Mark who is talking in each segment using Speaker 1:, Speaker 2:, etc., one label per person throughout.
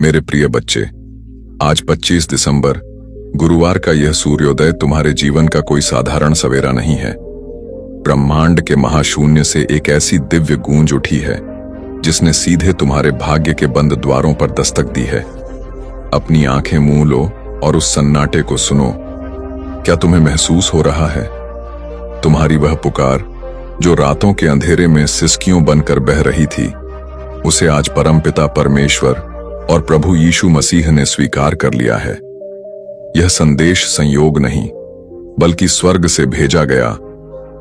Speaker 1: मेरे प्रिय बच्चे, आज 25 दिसंबर गुरुवार का यह सूर्योदय तुम्हारे जीवन का कोई साधारण सवेरा नहीं है। ब्रह्मांड के महाशून्य से एक ऐसी दिव्य गूंज उठी है जिसने सीधे तुम्हारे भाग्य के बंद द्वारों पर दस्तक दी है। अपनी आंखें मूंद लो और उस सन्नाटे को सुनो। क्या तुम्हें महसूस हो रहा है? तुम्हारी वह पुकार जो रातों के अंधेरे में सिसकियों बनकर बह रही थी, उसे आज परमपिता परमेश्वर और प्रभु यीशु मसीह ने स्वीकार कर लिया है। यह संदेश संयोग नहीं, बल्कि स्वर्ग से भेजा गया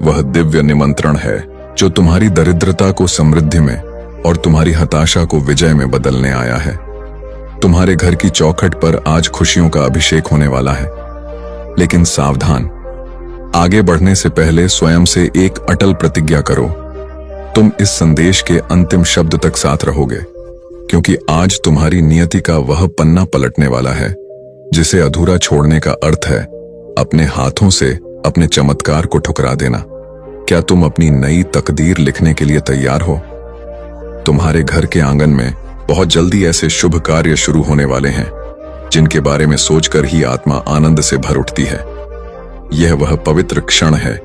Speaker 1: वह दिव्य निमंत्रण है जो तुम्हारी दरिद्रता को समृद्धि में और तुम्हारी हताशा को विजय में बदलने आया है। तुम्हारे घर की चौखट पर आज खुशियों का अभिषेक होने वाला है। लेकिन सावधान, आगे बढ़ने से पहले स्वयं से एक अटल प्रतिज्ञा करो। तुम इस संदेश के अंतिम शब्द तक साथ रहोगे, क्योंकि आज तुम्हारी नियति का वह पन्ना पलटने वाला है जिसे अधूरा छोड़ने का अर्थ है अपने हाथों से अपने चमत्कार को ठुकरा देना। क्या तुम अपनी नई तकदीर लिखने के लिए तैयार हो? तुम्हारे घर के आंगन में बहुत जल्दी ऐसे शुभ कार्य शुरू होने वाले हैं जिनके बारे में सोचकर ही आत्मा आनंद से भर उठती है। यह वह पवित्र क्षण है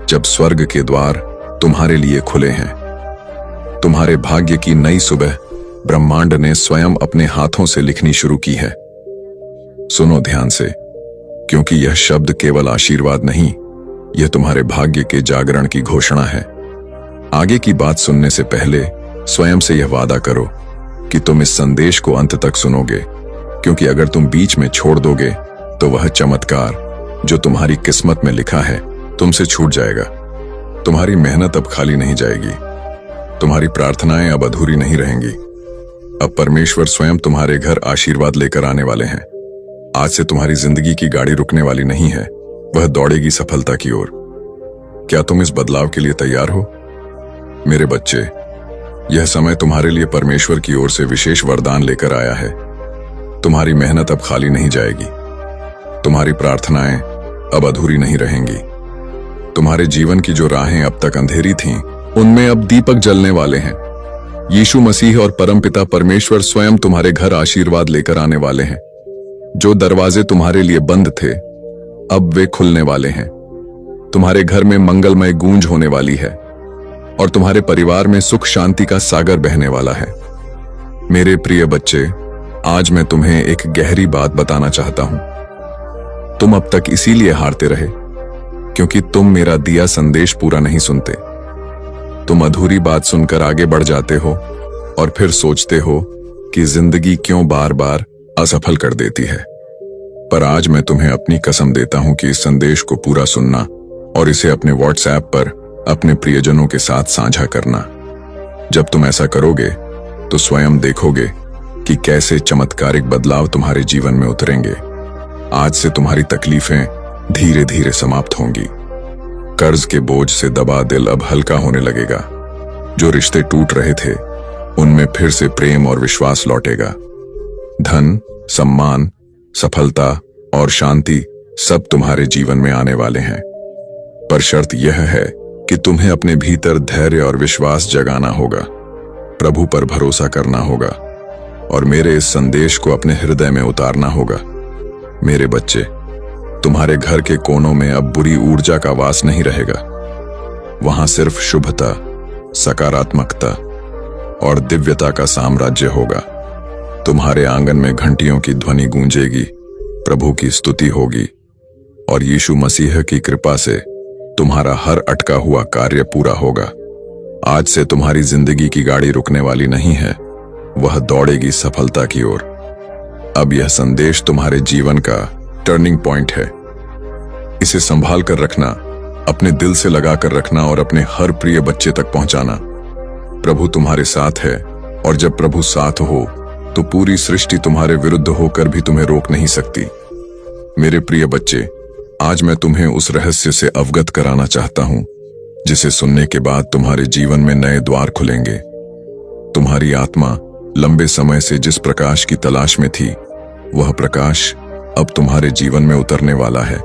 Speaker 1: जब स्वर्ग के द्वार तुम्हारे लिए खुले हैं। तुम्हारे भाग्य की नई सुबह ब्रह्मांड ने स्वयं अपने हाथों से लिखनी शुरू की है। सुनो ध्यान से, क्योंकि यह शब्द केवल आशीर्वाद नहीं, यह तुम्हारे भाग्य के जागरण की घोषणा है। आगे की बात सुनने से पहले स्वयं से यह वादा करो कि तुम इस संदेश को अंत तक सुनोगे, क्योंकि अगर तुम बीच में छोड़ दोगे तो वह चमत्कार जो तुम्हारी किस्मत में लिखा है तुमसे छूट जाएगा। तुम्हारी मेहनत अब खाली नहीं जाएगी, तुम्हारी प्रार्थनाएं अब अधूरी नहीं रहेंगी। अब परमेश्वर स्वयं तुम्हारे घर आशीर्वाद लेकर आने वाले हैं। आज से तुम्हारी जिंदगी की गाड़ी रुकने वाली नहीं है, वह दौड़ेगी सफलता की ओर। क्या तुम इस बदलाव के लिए तैयार हो? मेरे बच्चे, यह समय तुम्हारे लिए परमेश्वर की ओर से विशेष वरदान लेकर आया है। तुम्हारी मेहनत अब खाली नहीं जाएगी, तुम्हारी प्रार्थनाएं अब अधूरी नहीं रहेंगी। तुम्हारे जीवन की जो राहें अब तक अंधेरी थीं, उनमें अब दीपक जलने वाले हैं। यीशु मसीह और परमपिता परमेश्वर स्वयं तुम्हारे घर आशीर्वाद लेकर आने वाले हैं। जो दरवाजे तुम्हारे लिए बंद थे, अब वे खुलने वाले हैं। तुम्हारे घर में मंगलमय गूंज होने वाली है और तुम्हारे परिवार में सुख शांति का सागर बहने वाला है। मेरे प्रिय बच्चे, आज मैं तुम्हें एक गहरी बात बताना चाहता हूं। तुम अब तक इसीलिए हारते रहे क्योंकि तुम मेरा दिया संदेश पूरा नहीं सुनते। तुम अधूरी बात सुनकर आगे बढ़ जाते हो और फिर सोचते हो कि जिंदगी क्यों बार बार असफल कर देती है। पर आज मैं तुम्हें अपनी कसम देता हूं कि इस संदेश को पूरा सुनना और इसे अपने व्हाट्सएप पर अपने प्रियजनों के साथ साझा करना। जब तुम ऐसा करोगे तो स्वयं देखोगे कि कैसे चमत्कारिक बदलाव तुम्हारे जीवन में उतरेंगे। आज से तुम्हारी तकलीफें धीरे धीरे समाप्त होंगी। कर्ज के बोझ से दबा दिल अब हल्का होने लगेगा। जो रिश्ते टूट रहे थे, उनमें फिर से प्रेम और विश्वास लौटेगा। धन, सम्मान, सफलता और शांति सब तुम्हारे जीवन में आने वाले हैं। पर शर्त यह है कि तुम्हें अपने भीतर धैर्य और विश्वास जगाना होगा, प्रभु पर भरोसा करना होगा और मेरे इस संदेश को अपने हृदय में उतारना होगा। मेरे बच्चे, तुम्हारे घर के कोनों में अब बुरी ऊर्जा का वास नहीं रहेगा। वहां सिर्फ शुभता, सकारात्मकता और दिव्यता का साम्राज्य होगा। तुम्हारे आंगन में घंटियों की ध्वनि गूंजेगी, प्रभु की स्तुति होगी और यीशु मसीह की कृपा से तुम्हारा हर अटका हुआ कार्य पूरा होगा। आज से तुम्हारी जिंदगी की गाड़ी रुकने वाली नहीं है, वह दौड़ेगी सफलता की ओर। अब यह संदेश तुम्हारे जीवन का टर्निंग पॉइंट है। इसे संभाल कर रखना, अपने दिल से लगा कर रखना और अपने हर प्रिय बच्चे तक पहुंचाना। प्रभु तुम्हारे साथ है और जब प्रभु साथ हो तो पूरी सृष्टि तुम्हारे विरुद्ध होकर भी तुम्हें रोक नहीं सकती। मेरे प्रिय बच्चे, आज मैं तुम्हें उस रहस्य से अवगत कराना चाहता हूं जिसे सुनने के बाद तुम्हारे जीवन में नए द्वार खुलेंगे। तुम्हारी आत्मा लंबे समय से जिस प्रकाश की तलाश में थी, वह प्रकाश अब तुम्हारे जीवन में उतरने वाला है।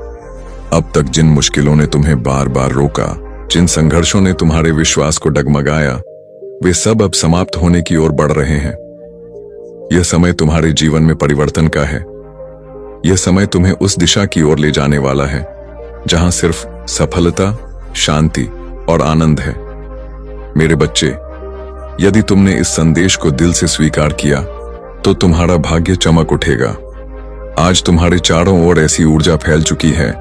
Speaker 1: अब तक जिन मुश्किलों ने तुम्हें बार बार रोका, जिन संघर्षों ने तुम्हारे विश्वास को डगमगाया, वे सब अब समाप्त होने की ओर बढ़ रहे हैं। यह समय तुम्हारे जीवन में परिवर्तन का है। यह समय तुम्हें उस दिशा की ओर ले जाने वाला है जहां सिर्फ सफलता, शांति और आनंद है। मेरे बच्चे, यदि तुमने इस संदेश को दिल से स्वीकार किया तो तुम्हारा भाग्य चमक उठेगा। आज तुम्हारे चारों ओर ऐसी ऊर्जा फैल चुकी है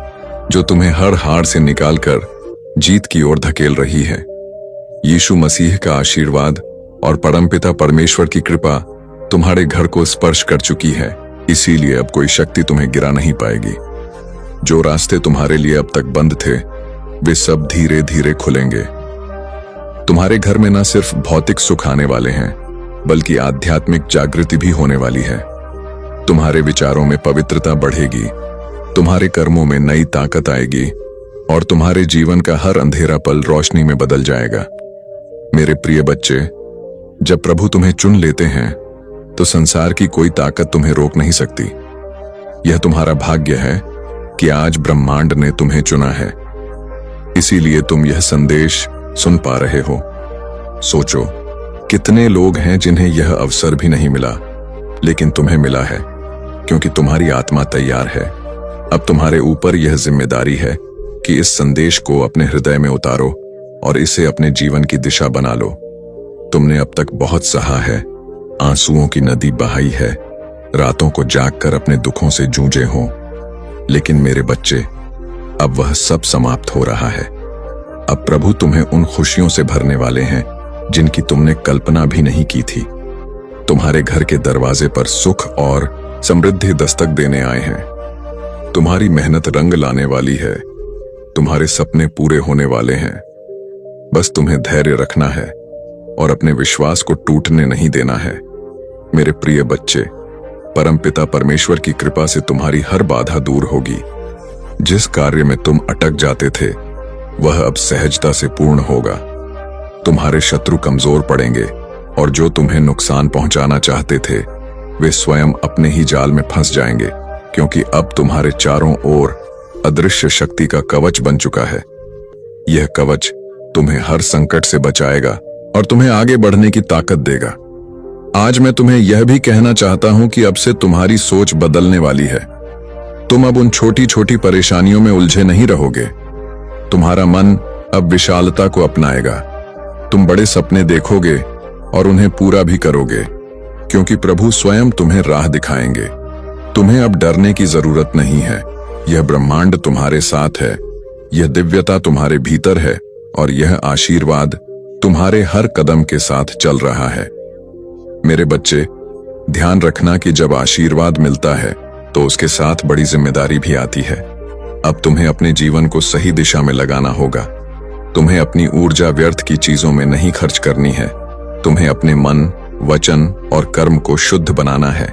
Speaker 1: जो तुम्हें हर हार से निकालकर जीत की ओर धकेल रही है। यीशु मसीह का आशीर्वाद और परमपिता परमेश्वर की कृपा तुम्हारे घर को स्पर्श कर चुकी है, इसीलिए अब कोई शक्ति तुम्हें गिरा नहीं पाएगी। जो रास्ते तुम्हारे लिए अब तक बंद थे, वे सब धीरे धीरे खुलेंगे। तुम्हारे घर में न सिर्फ भौतिक सुख आने वाले हैं, बल्कि आध्यात्मिक जागृति भी होने वाली है। तुम्हारे विचारों में पवित्रता बढ़ेगी, तुम्हारे कर्मों में नई ताकत आएगी और तुम्हारे जीवन का हर अंधेरा पल रोशनी में बदल जाएगा। मेरे प्रिय बच्चे, जब प्रभु तुम्हें चुन लेते हैं तो संसार की कोई ताकत तुम्हें रोक नहीं सकती। यह तुम्हारा भाग्य है कि आज ब्रह्मांड ने तुम्हें चुना है, इसीलिए तुम यह संदेश सुन पा रहे हो। सोचो, कितने लोग हैं जिन्हें यह अवसर भी नहीं मिला, लेकिन तुम्हें मिला है क्योंकि तुम्हारी आत्मा तैयार है। अब तुम्हारे ऊपर यह जिम्मेदारी है कि इस संदेश को अपने हृदय में उतारो और इसे अपने जीवन की दिशा बना लो। तुमने अब तक बहुत सहा है, आंसुओं की नदी बहाई है, रातों को जागकर अपने दुखों से जूझे हो, लेकिन मेरे बच्चे, अब वह सब समाप्त हो रहा है। अब प्रभु तुम्हें उन खुशियों से भरने वाले हैं जिनकी तुमने कल्पना भी नहीं की थी। तुम्हारे घर के दरवाजे पर सुख और समृद्धि दस्तक देने आए हैं। तुम्हारी मेहनत रंग लाने वाली है, तुम्हारे सपने पूरे होने वाले हैं। बस तुम्हें धैर्य रखना है और अपने विश्वास को टूटने नहीं देना है। मेरे प्रिय बच्चे, परमपिता परमेश्वर की कृपा से तुम्हारी हर बाधा दूर होगी। जिस कार्य में तुम अटक जाते थे, वह अब सहजता से पूर्ण होगा। तुम्हारे शत्रु कमजोर पड़ेंगे और जो तुम्हें नुकसान पहुंचाना चाहते थे, वे स्वयं अपने ही जाल में फंस जाएंगे, क्योंकि अब तुम्हारे चारों ओर अदृश्य शक्ति का कवच बन चुका है। यह कवच तुम्हें हर संकट से बचाएगा और तुम्हें आगे बढ़ने की ताकत देगा। आज मैं तुम्हें यह भी कहना चाहता हूं कि अब से तुम्हारी सोच बदलने वाली है। तुम अब उन छोटी छोटी परेशानियों में उलझे नहीं रहोगे। तुम्हारा मन अब विशालता को अपनाएगा। तुम बड़े सपने देखोगे और उन्हें पूरा भी करोगे, क्योंकि प्रभु स्वयं तुम्हें राह दिखाएंगे। तुम्हें अब डरने की जरूरत नहीं है। यह ब्रह्मांड तुम्हारे साथ है, यह दिव्यता तुम्हारे भीतर है और यह आशीर्वाद तुम्हारे हर कदम के साथ चल रहा है। मेरे बच्चे, ध्यान रखना कि जब आशीर्वाद मिलता है तो उसके साथ बड़ी जिम्मेदारी भी आती है। अब तुम्हें अपने जीवन को सही दिशा में लगाना होगा। तुम्हें अपनी ऊर्जा व्यर्थ की चीजों में नहीं खर्च करनी है। तुम्हें अपने मन, वचन और कर्म को शुद्ध बनाना है।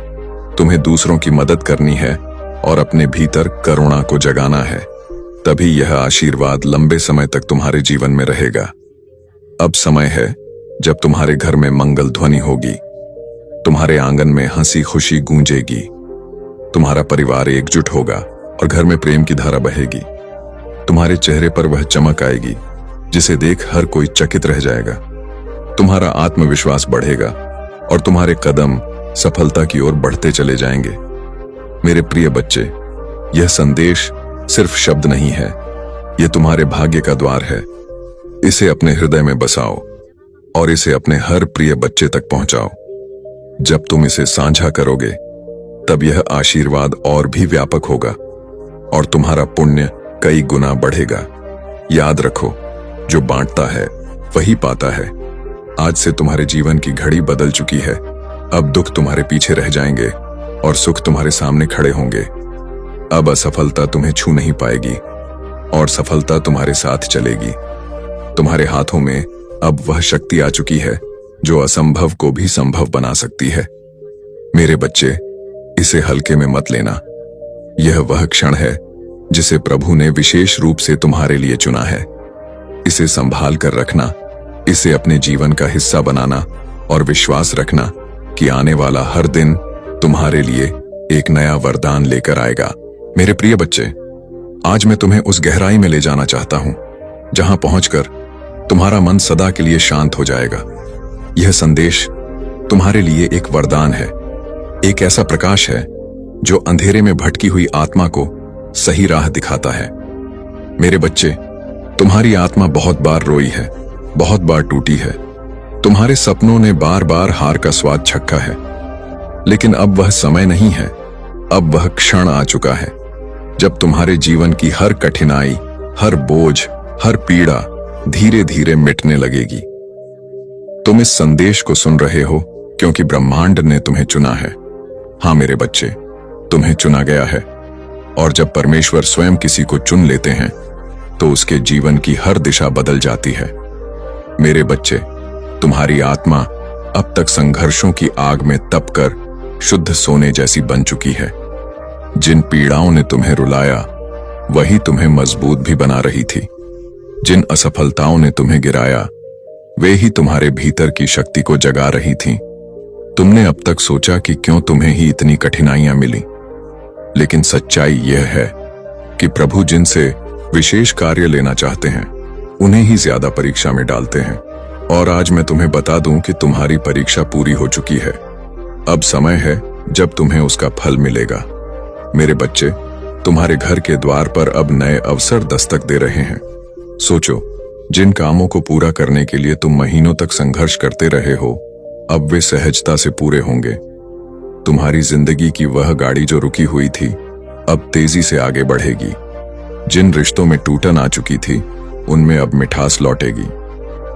Speaker 1: तुम्हें दूसरों की मदद करनी है और अपने भीतर करुणा को जगाना है। तभी यह आशीर्वाद लंबे समय तक तुम्हारे जीवन में रहेगा। अब समय है जब तुम्हारे घर में मंगल ध्वनि होगी, तुम्हारे आंगन में हंसी खुशी गूंजेगी, तुम्हारा परिवार एकजुट होगा और घर में प्रेम की धारा बहेगी। तुम्हारे चेहरे पर वह चमक आएगी जिसे देख हर कोई चकित रह जाएगा। तुम्हारा आत्मविश्वास बढ़ेगा और तुम्हारे कदम सफलता की ओर बढ़ते चले जाएंगे। मेरे प्रिय बच्चे, यह संदेश सिर्फ शब्द नहीं है, यह तुम्हारे भाग्य का द्वार है। इसे अपने हृदय में बसाओ और इसे अपने हर प्रिय बच्चे तक पहुंचाओ। जब तुम इसे साझा करोगे, तब यह आशीर्वाद और भी व्यापक होगा और तुम्हारा पुण्य कई गुना बढ़ेगा। याद रखो, जो बांटता है वही पाता है। आज से तुम्हारे जीवन की घड़ी बदल चुकी है। अब दुख तुम्हारे पीछे रह जाएंगे और सुख तुम्हारे सामने खड़े होंगे। अब असफलता तुम्हें छू नहीं पाएगी और सफलता तुम्हारे साथ चलेगी। तुम्हारे हाथों में अब वह शक्ति आ चुकी है जो असंभव को भी संभव बना सकती है। मेरे बच्चे, इसे हल्के में मत लेना। यह वह क्षण है जिसे प्रभु ने विशेष रूप से तुम्हारे लिए चुना है। इसे संभाल कर रखना, इसे अपने जीवन का हिस्सा बनाना और विश्वास रखना कि आने वाला हर दिन तुम्हारे लिए एक नया वरदान लेकर आएगा। मेरे प्रिय बच्चे, आज मैं तुम्हें उस गहराई में ले जाना चाहता हूं जहां पहुंचकर तुम्हारा मन सदा के लिए शांत हो जाएगा। यह संदेश तुम्हारे लिए एक वरदान है एक ऐसा प्रकाश है जो अंधेरे में भटकी हुई आत्मा को सही राह दिखाता है। मेरे बच्चे, तुम्हारी आत्मा बहुत बार रोई है, बहुत बार टूटी है। तुम्हारे सपनों ने बार बार हार का स्वाद चखा है। लेकिन अब वह समय नहीं है, अब वह क्षण आ चुका है जब तुम्हारे जीवन की हर कठिनाई, हर बोझ, हर पीड़ा धीरे धीरे मिटने लगेगी। तुम इस संदेश को सुन रहे हो क्योंकि ब्रह्मांड ने तुम्हें चुना है। हाँ मेरे बच्चे, तुम्हें चुना गया है। और जब परमेश्वर स्वयं किसी को चुन लेते हैं तो उसके जीवन की हर दिशा बदल जाती है। मेरे बच्चे, तुम्हारी आत्मा अब तक संघर्षों की आग में तपकर शुद्ध सोने जैसी बन चुकी है। जिन पीड़ाओं ने तुम्हें रुलाया वही तुम्हें मजबूत भी बना रही थी। जिन असफलताओं ने तुम्हें गिराया वे ही तुम्हारे भीतर की शक्ति को जगा रही थीं। तुमने अब तक सोचा कि क्यों तुम्हें ही इतनी कठिनाइयां मिली, लेकिन सच्चाई यह है कि प्रभु जिनसे विशेष कार्य लेना चाहते हैं उन्हें ही ज्यादा परीक्षा में डालते हैं। और आज मैं तुम्हें बता दूं कि तुम्हारी परीक्षा पूरी हो चुकी है। अब समय है जब तुम्हें उसका फल मिलेगा। मेरे बच्चे, तुम्हारे घर के द्वार पर अब नए अवसर दस्तक दे रहे हैं। सोचो, जिन कामों को पूरा करने के लिए तुम महीनों तक संघर्ष करते रहे हो, अब वे सहजता से पूरे होंगे। तुम्हारी जिंदगी की वह गाड़ी जो रुकी हुई थी अब तेजी से आगे बढ़ेगी। जिन रिश्तों में टूटन आ चुकी थी उनमें अब मिठास लौटेगी।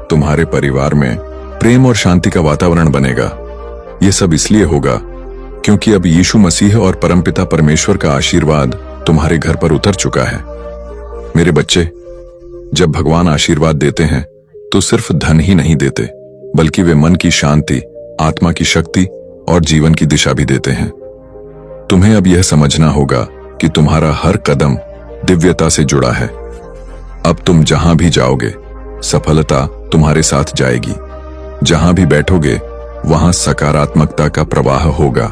Speaker 1: तुम्हारे परिवार में प्रेम और शांति का वातावरण बनेगा। ये सब इसलिए होगा क्योंकि अब यीशु मसीह और परमपिता परमेश्वर का आशीर्वाद तुम्हारे घर पर उतर चुका है। मेरे बच्चे, जब भगवान आशीर्वाद देते हैं तो सिर्फ धन ही नहीं देते, बल्कि वे मन की शांति, आत्मा की शक्ति और जीवन की दिशा भी देते हैं। तुम्हें अब यह समझना होगा कि तुम्हारा हर कदम दिव्यता से जुड़ा है। अब तुम जहां भी जाओगे सफलता तुम्हारे साथ जाएगी। जहां भी बैठोगे वहां सकारात्मकता का प्रवाह होगा।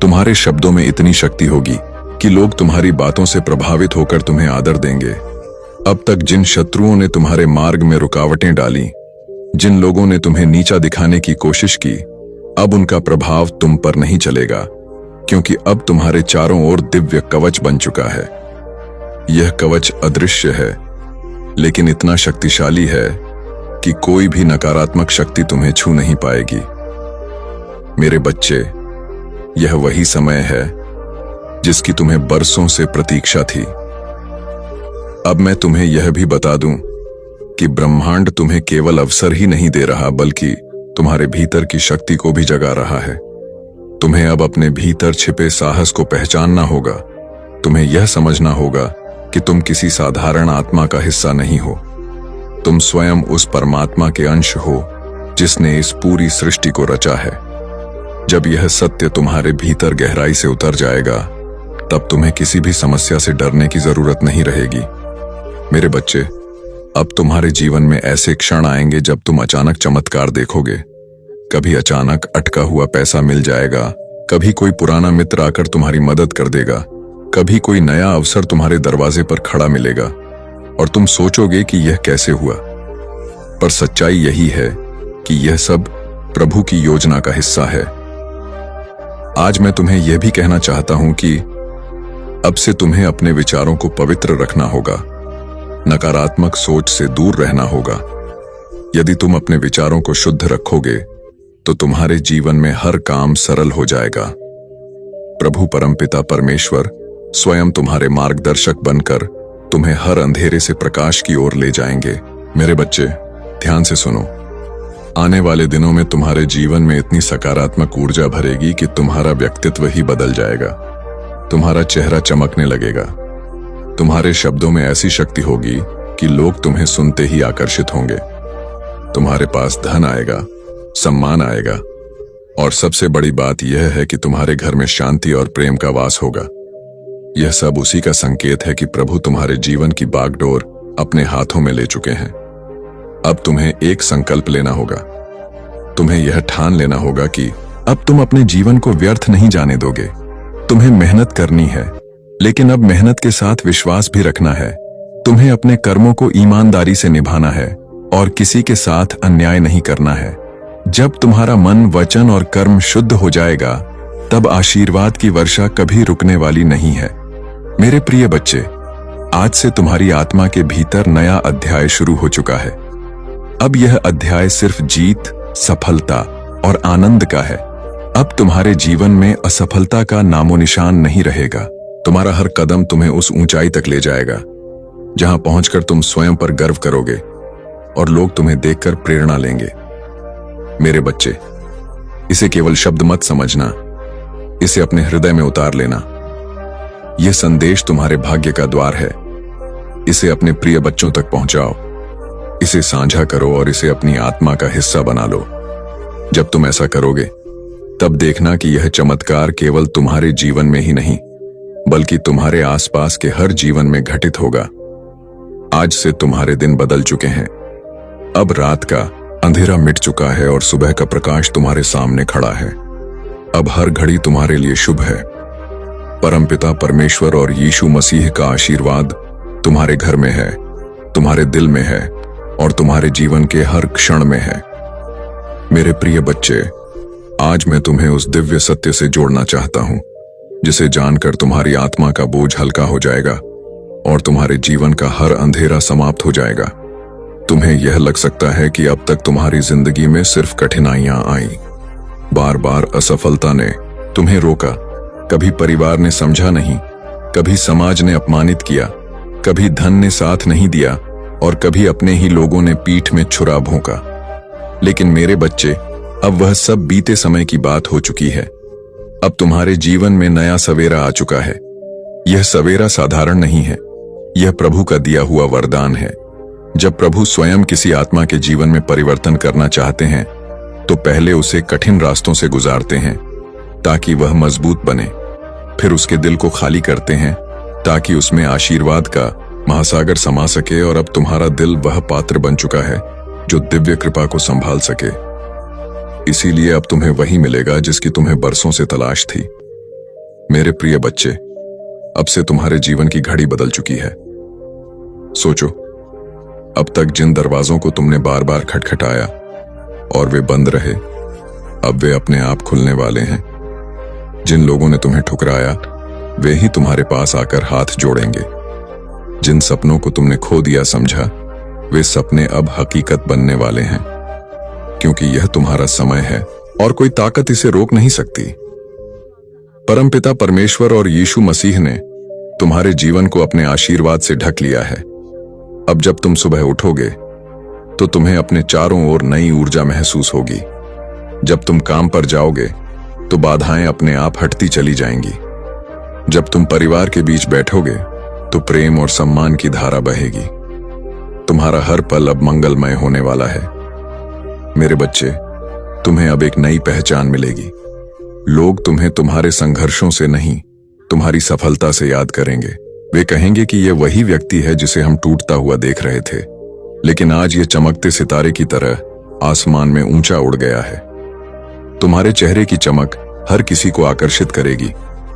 Speaker 1: तुम्हारे शब्दों में इतनी शक्ति होगी कि लोग तुम्हारी बातों से प्रभावित होकर तुम्हें आदर देंगे। अब तक जिन शत्रुओं ने तुम्हारे मार्ग में रुकावटें डाली, जिन लोगों ने तुम्हें नीचा दिखाने की कोशिश की, अब उनका प्रभाव तुम पर नहीं चलेगा, क्योंकि अब तुम्हारे चारों ओर दिव्य कवच बन चुका है। यह कवच अदृश्य है, लेकिन इतना शक्तिशाली है कि कोई भी नकारात्मक शक्ति तुम्हें छू नहीं पाएगी। मेरे बच्चे, यह वही समय है जिसकी तुम्हें बरसों से प्रतीक्षा थी। अब मैं तुम्हें यह भी बता दूं कि ब्रह्मांड तुम्हें केवल अवसर ही नहीं दे रहा, बल्कि तुम्हारे भीतर की शक्ति को भी जगा रहा है। तुम्हें अब अपने भीतर छिपे साहस को पहचानना होगा। तुम्हें यह समझना होगा कि तुम किसी साधारण आत्मा का हिस्सा नहीं हो। तुम स्वयं उस परमात्मा के अंश हो जिसने इस पूरी सृष्टि को रचा है। जब यह सत्य तुम्हारे भीतर गहराई से उतर जाएगा, तब तुम्हें किसी भी समस्या से डरने की जरूरत नहीं रहेगी। मेरे बच्चे, अब तुम्हारे जीवन में ऐसे क्षण आएंगे जब तुम अचानक चमत्कार देखोगे। कभी अचानक अटका हुआ पैसा मिल जाएगा, कभी कोई पुराना मित्र आकर तुम्हारी मदद कर देगा, कभी कोई नया अवसर तुम्हारे दरवाजे पर खड़ा मिलेगा और तुम सोचोगे कि यह कैसे हुआ। पर सच्चाई यही है कि यह सब प्रभु की योजना का हिस्सा है। आज मैं तुम्हें यह भी कहना चाहता हूं कि अब से तुम्हें अपने विचारों को पवित्र रखना होगा, नकारात्मक सोच से दूर रहना होगा। यदि तुम अपने विचारों को शुद्ध रखोगे तो तुम्हारे जीवन में हर काम सरल हो जाएगा। प्रभु परमपिता परमेश्वर स्वयं तुम्हारे मार्गदर्शक बनकर तुम्हें हर अंधेरे से प्रकाश की ओर ले जाएंगे। मेरे बच्चे, ध्यान से सुनो। आने वाले दिनों में तुम्हारे जीवन में इतनी सकारात्मक ऊर्जा भरेगी कि तुम्हारा व्यक्तित्व ही बदल जाएगा। तुम्हारा चेहरा चमकने लगेगा। तुम्हारे शब्दों में ऐसी शक्ति होगी कि लोग तुम्हें सुनते ही आकर्षित होंगे। तुम्हारे पास धन आएगा, सम्मान आएगा और सबसे बड़ी बात यह है कि तुम्हारे घर में शांति और प्रेम का वास होगा। यह सब उसी का संकेत है कि प्रभु तुम्हारे जीवन की बागडोर अपने हाथों में ले चुके हैं। अब तुम्हें एक संकल्प लेना होगा। तुम्हें यह ठान लेना होगा कि अब तुम अपने जीवन को व्यर्थ नहीं जाने दोगे। तुम्हें मेहनत करनी है, लेकिन अब मेहनत के साथ विश्वास भी रखना है। तुम्हें अपने कर्मों को ईमानदारी से निभाना है और किसी के साथ अन्याय नहीं करना है। जब तुम्हारा मन, वचन और कर्म शुद्ध हो जाएगा, तब आशीर्वाद की वर्षा कभी रुकने वाली नहीं है। मेरे प्रिय बच्चे, आज से तुम्हारी आत्मा के भीतर नया अध्याय शुरू हो चुका है। अब यह अध्याय सिर्फ जीत, सफलता और आनंद का है। अब तुम्हारे जीवन में असफलता का नामो निशान नहीं रहेगा। तुम्हारा हर कदम तुम्हें उस ऊंचाई तक ले जाएगा जहां पहुंचकर तुम स्वयं पर गर्व करोगे और लोग तुम्हें देखकर प्रेरणा लेंगे। मेरे बच्चे, इसे केवल शब्द मत समझना, इसे अपने हृदय में उतार लेना। यह संदेश तुम्हारे भाग्य का द्वार है। इसे अपने प्रिय बच्चों तक पहुंचाओ, इसे साझा करो और इसे अपनी आत्मा का हिस्सा बना लो। जब तुम ऐसा करोगे तब देखना कि यह चमत्कार केवल तुम्हारे जीवन में ही नहीं बल्कि तुम्हारे आसपास के हर जीवन में घटित होगा। आज से तुम्हारे दिन बदल चुके हैं। अब रात का अंधेरा मिट चुका है और सुबह का प्रकाश तुम्हारे सामने खड़ा है। अब हर घड़ी तुम्हारे लिए शुभ है। परमपिता परमेश्वर और यीशु मसीह का आशीर्वाद तुम्हारे घर में है, तुम्हारे दिल में है और तुम्हारे जीवन के हर क्षण में है। मेरे प्रिय बच्चे, आज मैं तुम्हें उस दिव्य सत्य से जोड़ना चाहता हूं जिसे जानकर तुम्हारी आत्मा का बोझ हल्का हो जाएगा और तुम्हारे जीवन का हर अंधेरा समाप्त हो जाएगा। तुम्हें यह लग सकता है कि अब तक तुम्हारी जिंदगी में सिर्फ कठिनाइयां आई, बार बार असफलता ने तुम्हें रोका, कभी परिवार ने समझा नहीं, कभी समाज ने अपमानित किया, कभी धन ने साथ नहीं दिया और कभी अपने ही लोगों ने पीठ में छुरा भोंका। लेकिन मेरे बच्चे, अब वह सब बीते समय की बात हो चुकी है। अब तुम्हारे जीवन में नया सवेरा आ चुका है। यह सवेरा साधारण नहीं है, यह प्रभु का दिया हुआ वरदान है। जब प्रभु स्वयं किसी आत्मा के जीवन में परिवर्तन करना चाहते हैं तो पहले उसे कठिन रास्तों से गुजारते हैं ताकि वह मजबूत बने। फिर उसके दिल को खाली करते हैं ताकि उसमें आशीर्वाद का महासागर समा सके और अब तुम्हारा दिल वह पात्र बन चुका है जो दिव्य कृपा को संभाल सके। इसीलिए अब तुम्हें वही मिलेगा जिसकी तुम्हें बरसों से तलाश थी। मेरे प्रिय बच्चे, अब से तुम्हारे जीवन की घड़ी बदल चुकी है। सोचो, अब तक जिन दरवाजों को तुमने बार बार खटखटाया और वे बंद रहे, अब वे अपने आप खुलने वाले हैं। जिन लोगों ने तुम्हें ठुकराया वे ही तुम्हारे पास आकर हाथ जोड़ेंगे। जिन सपनों को तुमने खो दिया समझा, वे सपने अब हकीकत बनने वाले हैं, क्योंकि यह तुम्हारा समय है और कोई ताकत इसे रोक नहीं सकती। परमपिता परमेश्वर और यीशु मसीह ने तुम्हारे जीवन को अपने आशीर्वाद से ढक लिया है। अब जब तुम सुबह उठोगे तो तुम्हें अपने चारों ओर नई ऊर्जा महसूस होगी। जब तुम काम पर जाओगे तो बाधाएं अपने आप हटती चली जाएंगी। जब तुम परिवार के बीच बैठोगे तो प्रेम और सम्मान की धारा बहेगी। तुम्हारा हर पल अब मंगलमय होने वाला है। मेरे बच्चे, तुम्हें अब एक नई पहचान मिलेगी। लोग तुम्हें तुम्हारे संघर्षों से नहीं, तुम्हारी सफलता से याद करेंगे। वे कहेंगे कि यह वही व्यक्ति है जिसे हम टूटता हुआ देख रहे थे, लेकिन आज ये चमकते सितारे की तरह आसमान में ऊंचा उड़ गया है। तुम्हारे चेहरे की चमक हर किसी को आकर्षित करेगी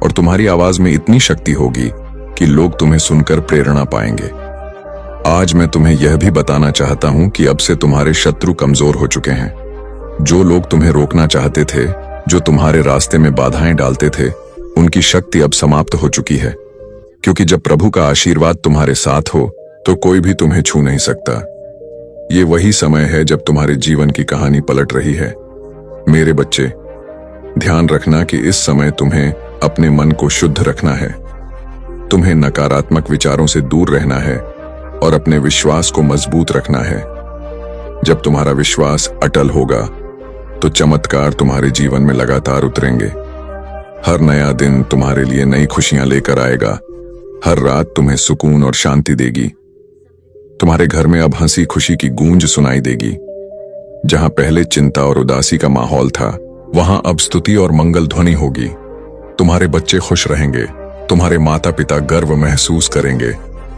Speaker 1: और तुम्हारी आवाज में इतनी शक्ति होगी कि लोग तुम्हें सुनकर प्रेरणा पाएंगे। आज मैं तुम्हें यह भी बताना चाहता हूं कि अब से तुम्हारे शत्रु कमजोर हो चुके हैं। जो लोग तुम्हें रोकना चाहते थे, जो तुम्हारे रास्ते में बाधाएं डालते थे, उनकी शक्ति अब समाप्त हो चुकी है, क्योंकि जब प्रभु का आशीर्वाद तुम्हारे साथ हो तो कोई भी तुम्हें छू नहीं सकता। ये वही समय है जब तुम्हारे जीवन की कहानी पलट रही है। मेरे बच्चे, ध्यान रखना कि इस समय तुम्हें अपने मन को शुद्ध रखना है। तुम्हें नकारात्मक विचारों से दूर रहना है और अपने विश्वास को मजबूत रखना है। जब तुम्हारा विश्वास अटल होगा तो चमत्कार तुम्हारे जीवन में लगातार उतरेंगे। हर नया दिन तुम्हारे लिए नई खुशियां लेकर आएगा। हर रात तुम्हें सुकून और शांति देगी। तुम्हारे घर में अब हंसी खुशी की गूंज सुनाई देगी। जहां पहले चिंता और उदासी का माहौल था, वहां अब स्तुति और मंगल ध्वनि होगी। तुम्हारे बच्चे खुश रहेंगे, तुम्हारे माता पिता गर्व महसूस करेंगे,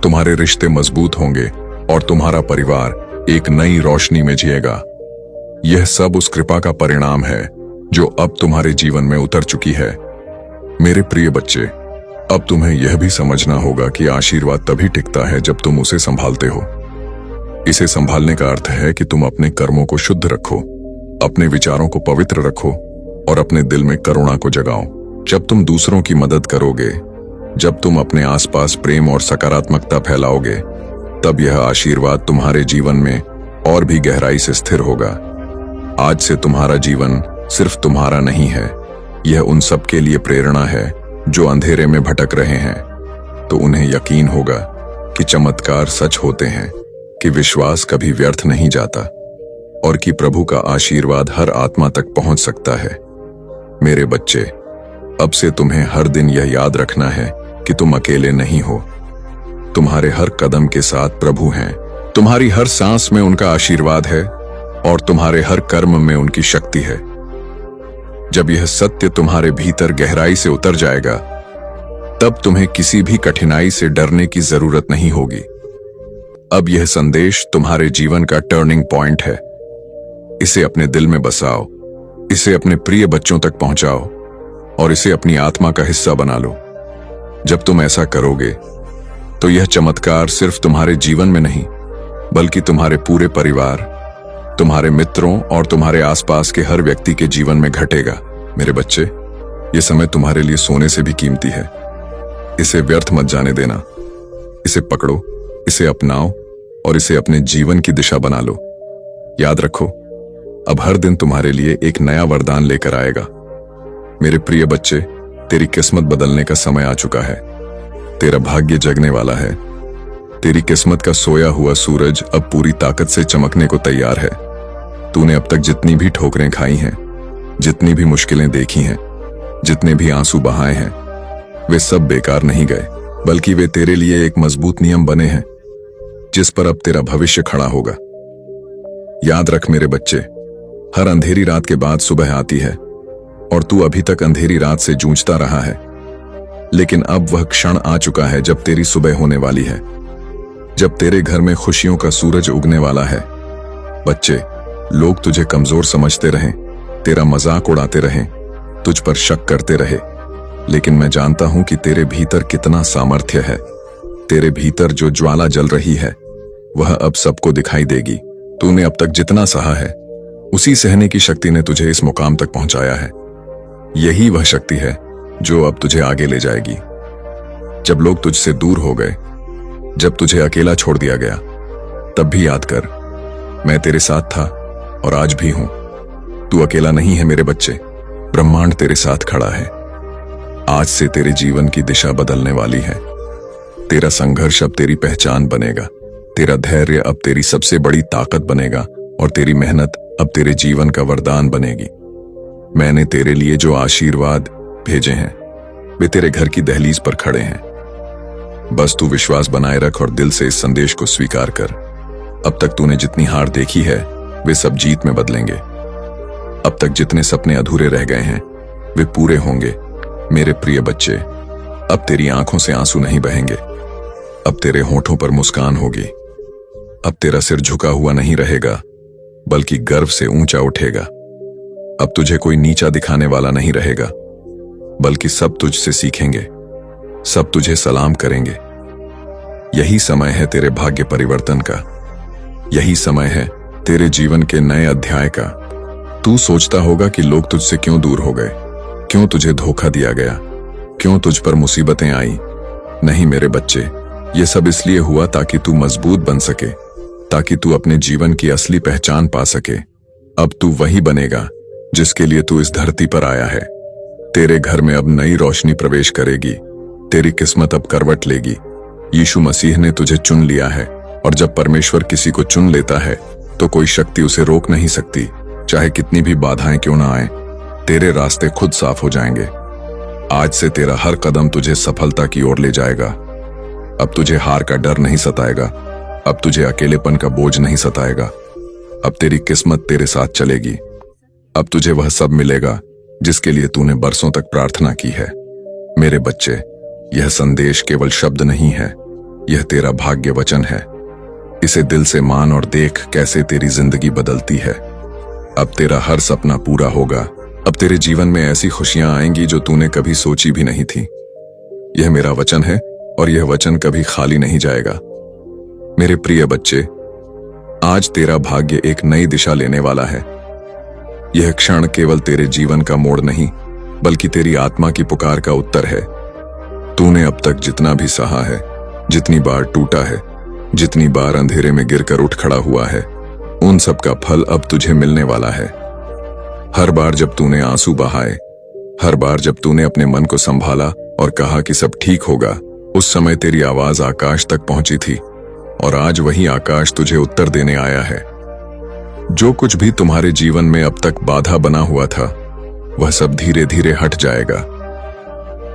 Speaker 1: तुम्हारे रिश्ते मजबूत होंगे और तुम्हारा परिवार एक नई रोशनी में जिएगा। यह सब उस कृपा का परिणाम है जो अब तुम्हारे जीवन में उतर चुकी है। मेरे प्रिय बच्चे, अब तुम्हें यह भी समझना होगा कि आशीर्वाद तभी टिकता है जब तुम उसे संभालते हो। इसे संभालने का अर्थ है कि तुम अपने कर्मों को शुद्ध रखो, अपने विचारों को पवित्र रखो और अपने दिल में करुणा को जगाओ। जब तुम दूसरों की मदद करोगे, जब तुम अपने आसपास प्रेम और सकारात्मकता फैलाओगे, तब यह आशीर्वाद तुम्हारे जीवन में और भी गहराई से स्थिर होगा। आज से तुम्हारा जीवन सिर्फ तुम्हारा नहीं है, यह उन सब के लिए प्रेरणा है जो अंधेरे में भटक रहे हैं। तो उन्हें यकीन होगा कि चमत्कार सच होते हैं, कि विश्वास कभी व्यर्थ नहीं जाता और कि प्रभु का आशीर्वाद हर आत्मा तक पहुंच सकता है। मेरे बच्चे, अब से तुम्हें हर दिन यह याद रखना है कि तुम अकेले नहीं हो। तुम्हारे हर कदम के साथ प्रभु हैं, तुम्हारी हर सांस में उनका आशीर्वाद है और तुम्हारे हर कर्म में उनकी शक्ति है। जब यह सत्य तुम्हारे भीतर गहराई से उतर जाएगा, तब तुम्हें किसी भी कठिनाई से डरने की जरूरत नहीं होगी। अब यह संदेश तुम्हारे जीवन का टर्निंग पॉइंट है। इसे अपने दिल में बसाओ, इसे अपने प्रिय बच्चों तक पहुंचाओ और इसे अपनी आत्मा का हिस्सा बना लो। जब तुम ऐसा करोगे, तो यह चमत्कार सिर्फ तुम्हारे जीवन में नहीं, बल्कि तुम्हारे पूरे परिवार, तुम्हारे मित्रों और तुम्हारे आसपास के हर व्यक्ति के जीवन में घटेगा। मेरे बच्चे, यह समय तुम्हारे लिए सोने से भी कीमती है। इसे व्यर्थ मत जाने देना। इसे पकड़ो, इसे अपनाओ और इसे अपने जीवन की दिशा बना लो। याद रखो, अब हर दिन तुम्हारे लिए एक नया वरदान लेकर आएगा। मेरे प्रिय बच्चे, तेरी किस्मत बदलने का समय आ चुका है। तेरा भाग्य जगने वाला है। तेरी किस्मत का सोया हुआ सूरज अब पूरी ताकत से चमकने को तैयार है। तूने अब तक जितनी भी ठोकरें खाई हैं, जितनी भी मुश्किलें देखी हैं, जितने भी आंसू बहाए हैं, वे सब बेकार नहीं गए, बल्कि वे तेरे लिए एक मजबूत नियम बने हैं, जिस पर अब तेरा भविष्य खड़ा होगा। याद रख मेरे बच्चे, हर अंधेरी रात के बाद सुबह आती है और तू अभी तक अंधेरी रात से जूझता रहा है। लेकिन अब वह क्षण आ चुका है जब तेरी सुबह होने वाली है, जब तेरे घर में खुशियों का सूरज उगने वाला है। बच्चे, लोग तुझे कमजोर समझते रहें, तेरा मजाक उड़ाते रहें, तुझ पर शक करते रहे, लेकिन मैं जानता हूं कि तेरे भीतर कितना सामर्थ्य है। तेरे भीतर जो ज्वाला जल रही है, वह अब सबको दिखाई देगी। तूने अब तक जितना सहा है, उसी सहने की शक्ति ने तुझे इस मुकाम तक पहुंचाया है। यही वह शक्ति है जो अब तुझे आगे ले जाएगी। जब लोग तुझसे दूर हो गए, जब तुझे अकेला छोड़ दिया गया, तब भी याद कर, मैं तेरे साथ था और आज भी हूं। तू अकेला नहीं है मेरे बच्चे, ब्रह्मांड तेरे साथ खड़ा है। आज से तेरे जीवन की दिशा बदलने वाली है। तेरा संघर्ष अब तेरी पहचान बनेगा, तेरा धैर्य अब तेरी सबसे बड़ी ताकत बनेगा और तेरी मेहनत अब तेरे जीवन का वरदान बनेगी। मैंने तेरे लिए जो आशीर्वाद भेजे हैं, वे तेरे घर की दहलीज पर खड़े हैं। बस तू विश्वास बनाए रख और दिल से इस संदेश को स्वीकार कर। अब तक तूने जितनी हार देखी है, वे सब जीत में बदलेंगे। अब तक जितने सपने अधूरे रह गए हैं, वे पूरे होंगे। मेरे प्रिय बच्चे, अब तेरी आंखों से आंसू नहीं बहेंगे, अब तेरे होठों पर मुस्कान होगी। अब तेरा सिर झुका हुआ नहीं रहेगा, बल्कि गर्व से ऊंचा उठेगा। अब तुझे कोई नीचा दिखाने वाला नहीं रहेगा, बल्कि सब तुझसे सीखेंगे, सब तुझे सलाम करेंगे। यही समय है तेरे भाग्य परिवर्तन का, यही समय है तेरे जीवन के नए अध्याय का। तू सोचता होगा कि लोग तुझसे क्यों दूर हो गए, क्यों तुझे धोखा दिया गया, क्यों तुझ पर मुसीबतें आई। नहीं मेरे बच्चे, ये सब इसलिए हुआ ताकि तू मजबूत बन सके, ताकि तू अपने जीवन की असली पहचान पा सके। अब तू वही बनेगा जिसके लिए तू इस धरती पर आया है। तेरे घर में अब नई रोशनी प्रवेश करेगी, तेरी किस्मत अब करवट लेगी। यीशु मसीह ने तुझे चुन लिया है और जब परमेश्वर किसी को चुन लेता है, तो कोई शक्ति उसे रोक नहीं सकती। चाहे कितनी भी बाधाएं क्यों ना आए, तेरे रास्ते खुद साफ हो जाएंगे। आज से तेरा हर कदम तुझे सफलता की ओर ले जाएगा। अब तुझे हार का डर नहीं सताएगा, अब तुझे अकेलेपन का बोझ नहीं सताएगा। अब तेरी किस्मत तेरे साथ चलेगी। अब तुझे वह सब मिलेगा जिसके लिए तूने बरसों तक प्रार्थना की है। मेरे बच्चे, यह संदेश केवल शब्द नहीं है, यह तेरा भाग्य वचन है। इसे दिल से मान और देख कैसे तेरी जिंदगी बदलती है। अब तेरा हर सपना पूरा होगा। अब तेरे जीवन में ऐसी खुशियां आएंगी जो तूने कभी सोची भी नहीं थी। यह मेरा वचन है और यह वचन कभी खाली नहीं जाएगा। मेरे प्रिय बच्चे, आज तेरा भाग्य एक नई दिशा लेने वाला है। यह क्षण केवल तेरे जीवन का मोड़ नहीं, बल्कि तेरी आत्मा की पुकार का उत्तर है। तूने अब तक जितना भी सहा है, जितनी बार टूटा है, जितनी बार अंधेरे में गिरकर उठ खड़ा हुआ है, उन सब का फल अब तुझे मिलने वाला है। हर बार जब तूने आंसू बहाए, हर बार जब तूने अपने मन को संभाला और कहा कि सब ठीक होगा, उस समय तेरी आवाज आकाश तक पहुंची थी और आज वही आकाश तुझे उत्तर देने आया है। जो कुछ भी तुम्हारे जीवन में अब तक बाधा बना हुआ था, वह सब धीरे धीरे हट जाएगा।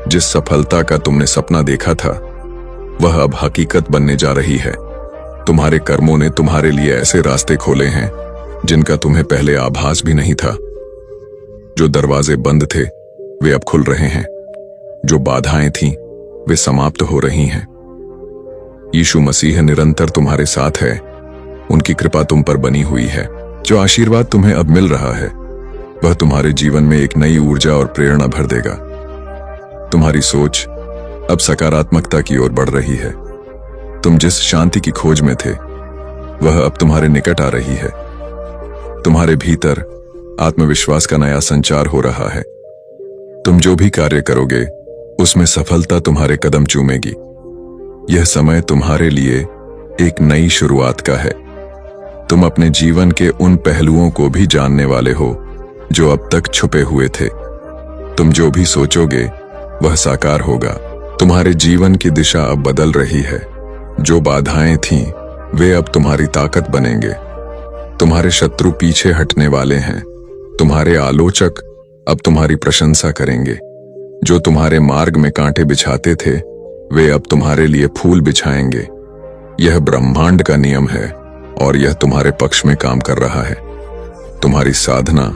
Speaker 1: जिस सफलता का तुमने सपना देखा था, वह अब हकीकत बनने जा रही है। तुम्हारे कर्मों ने तुम्हारे लिए ऐसे रास्ते खोले हैं जिनका तुम्हें पहले आभास भी नहीं था। जो दरवाजे बंद थे वे अब खुल रहे हैं, जो बाधाएं थीं वे समाप्त हो रही हैं। यीशु मसीह निरंतर तुम्हारे साथ है, उनकी कृपा तुम पर बनी हुई है। जो आशीर्वाद तुम्हें अब मिल रहा है, वह तुम्हारे जीवन में एक नई ऊर्जा और प्रेरणा भर देगा। तुम्हारी सोच अब सकारात्मकता की ओर बढ़ रही है। तुम जिस शांति की खोज में थे, वह अब तुम्हारे निकट आ रही है। तुम्हारे भीतर आत्मविश्वास का नया संचार हो रहा है। तुम जो भी कार्य करोगे, उसमें सफलता तुम्हारे कदम चूमेगी। यह समय तुम्हारे लिए एक नई शुरुआत का है। तुम अपने जीवन के उन पहलुओं को भी जानने वाले हो जो अब तक छुपे हुए थे। तुम जो भी सोचोगे, वह साकार होगा। तुम्हारे जीवन की दिशा अब बदल रही है। जो बाधाएं थीं, वे अब तुम्हारी ताकत बनेंगे। तुम्हारे शत्रु पीछे हटने वाले हैं। तुम्हारे आलोचक अब तुम्हारी प्रशंसा करेंगे। जो तुम्हारे मार्ग में कांटे बिछाते थे, वे अब तुम्हारे लिए फूल बिछाएंगे। यह ब्रह्मांड का नियम है और यह तुम्हारे पक्ष में काम कर रहा है। तुम्हारी साधना,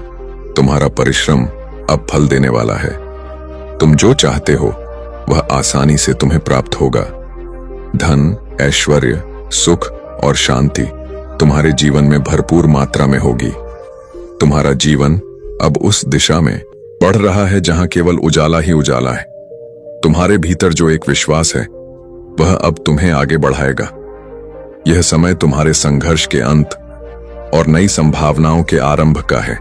Speaker 1: तुम्हारा परिश्रम अब फल देने वाला है। तुम जो चाहते हो, वह आसानी से तुम्हें प्राप्त होगा। धन, ऐश्वर्य, सुख और शांति तुम्हारे जीवन में भरपूर मात्रा में होगी। तुम्हारा जीवन अब उस दिशा में बढ़ रहा है जहां केवल उजाला ही उजाला है। तुम्हारे भीतर जो एक विश्वास है, वह अब तुम्हें आगे बढ़ाएगा। यह समय तुम्हारे संघर्ष के अंत और नई संभावनाओं के आरंभ का है।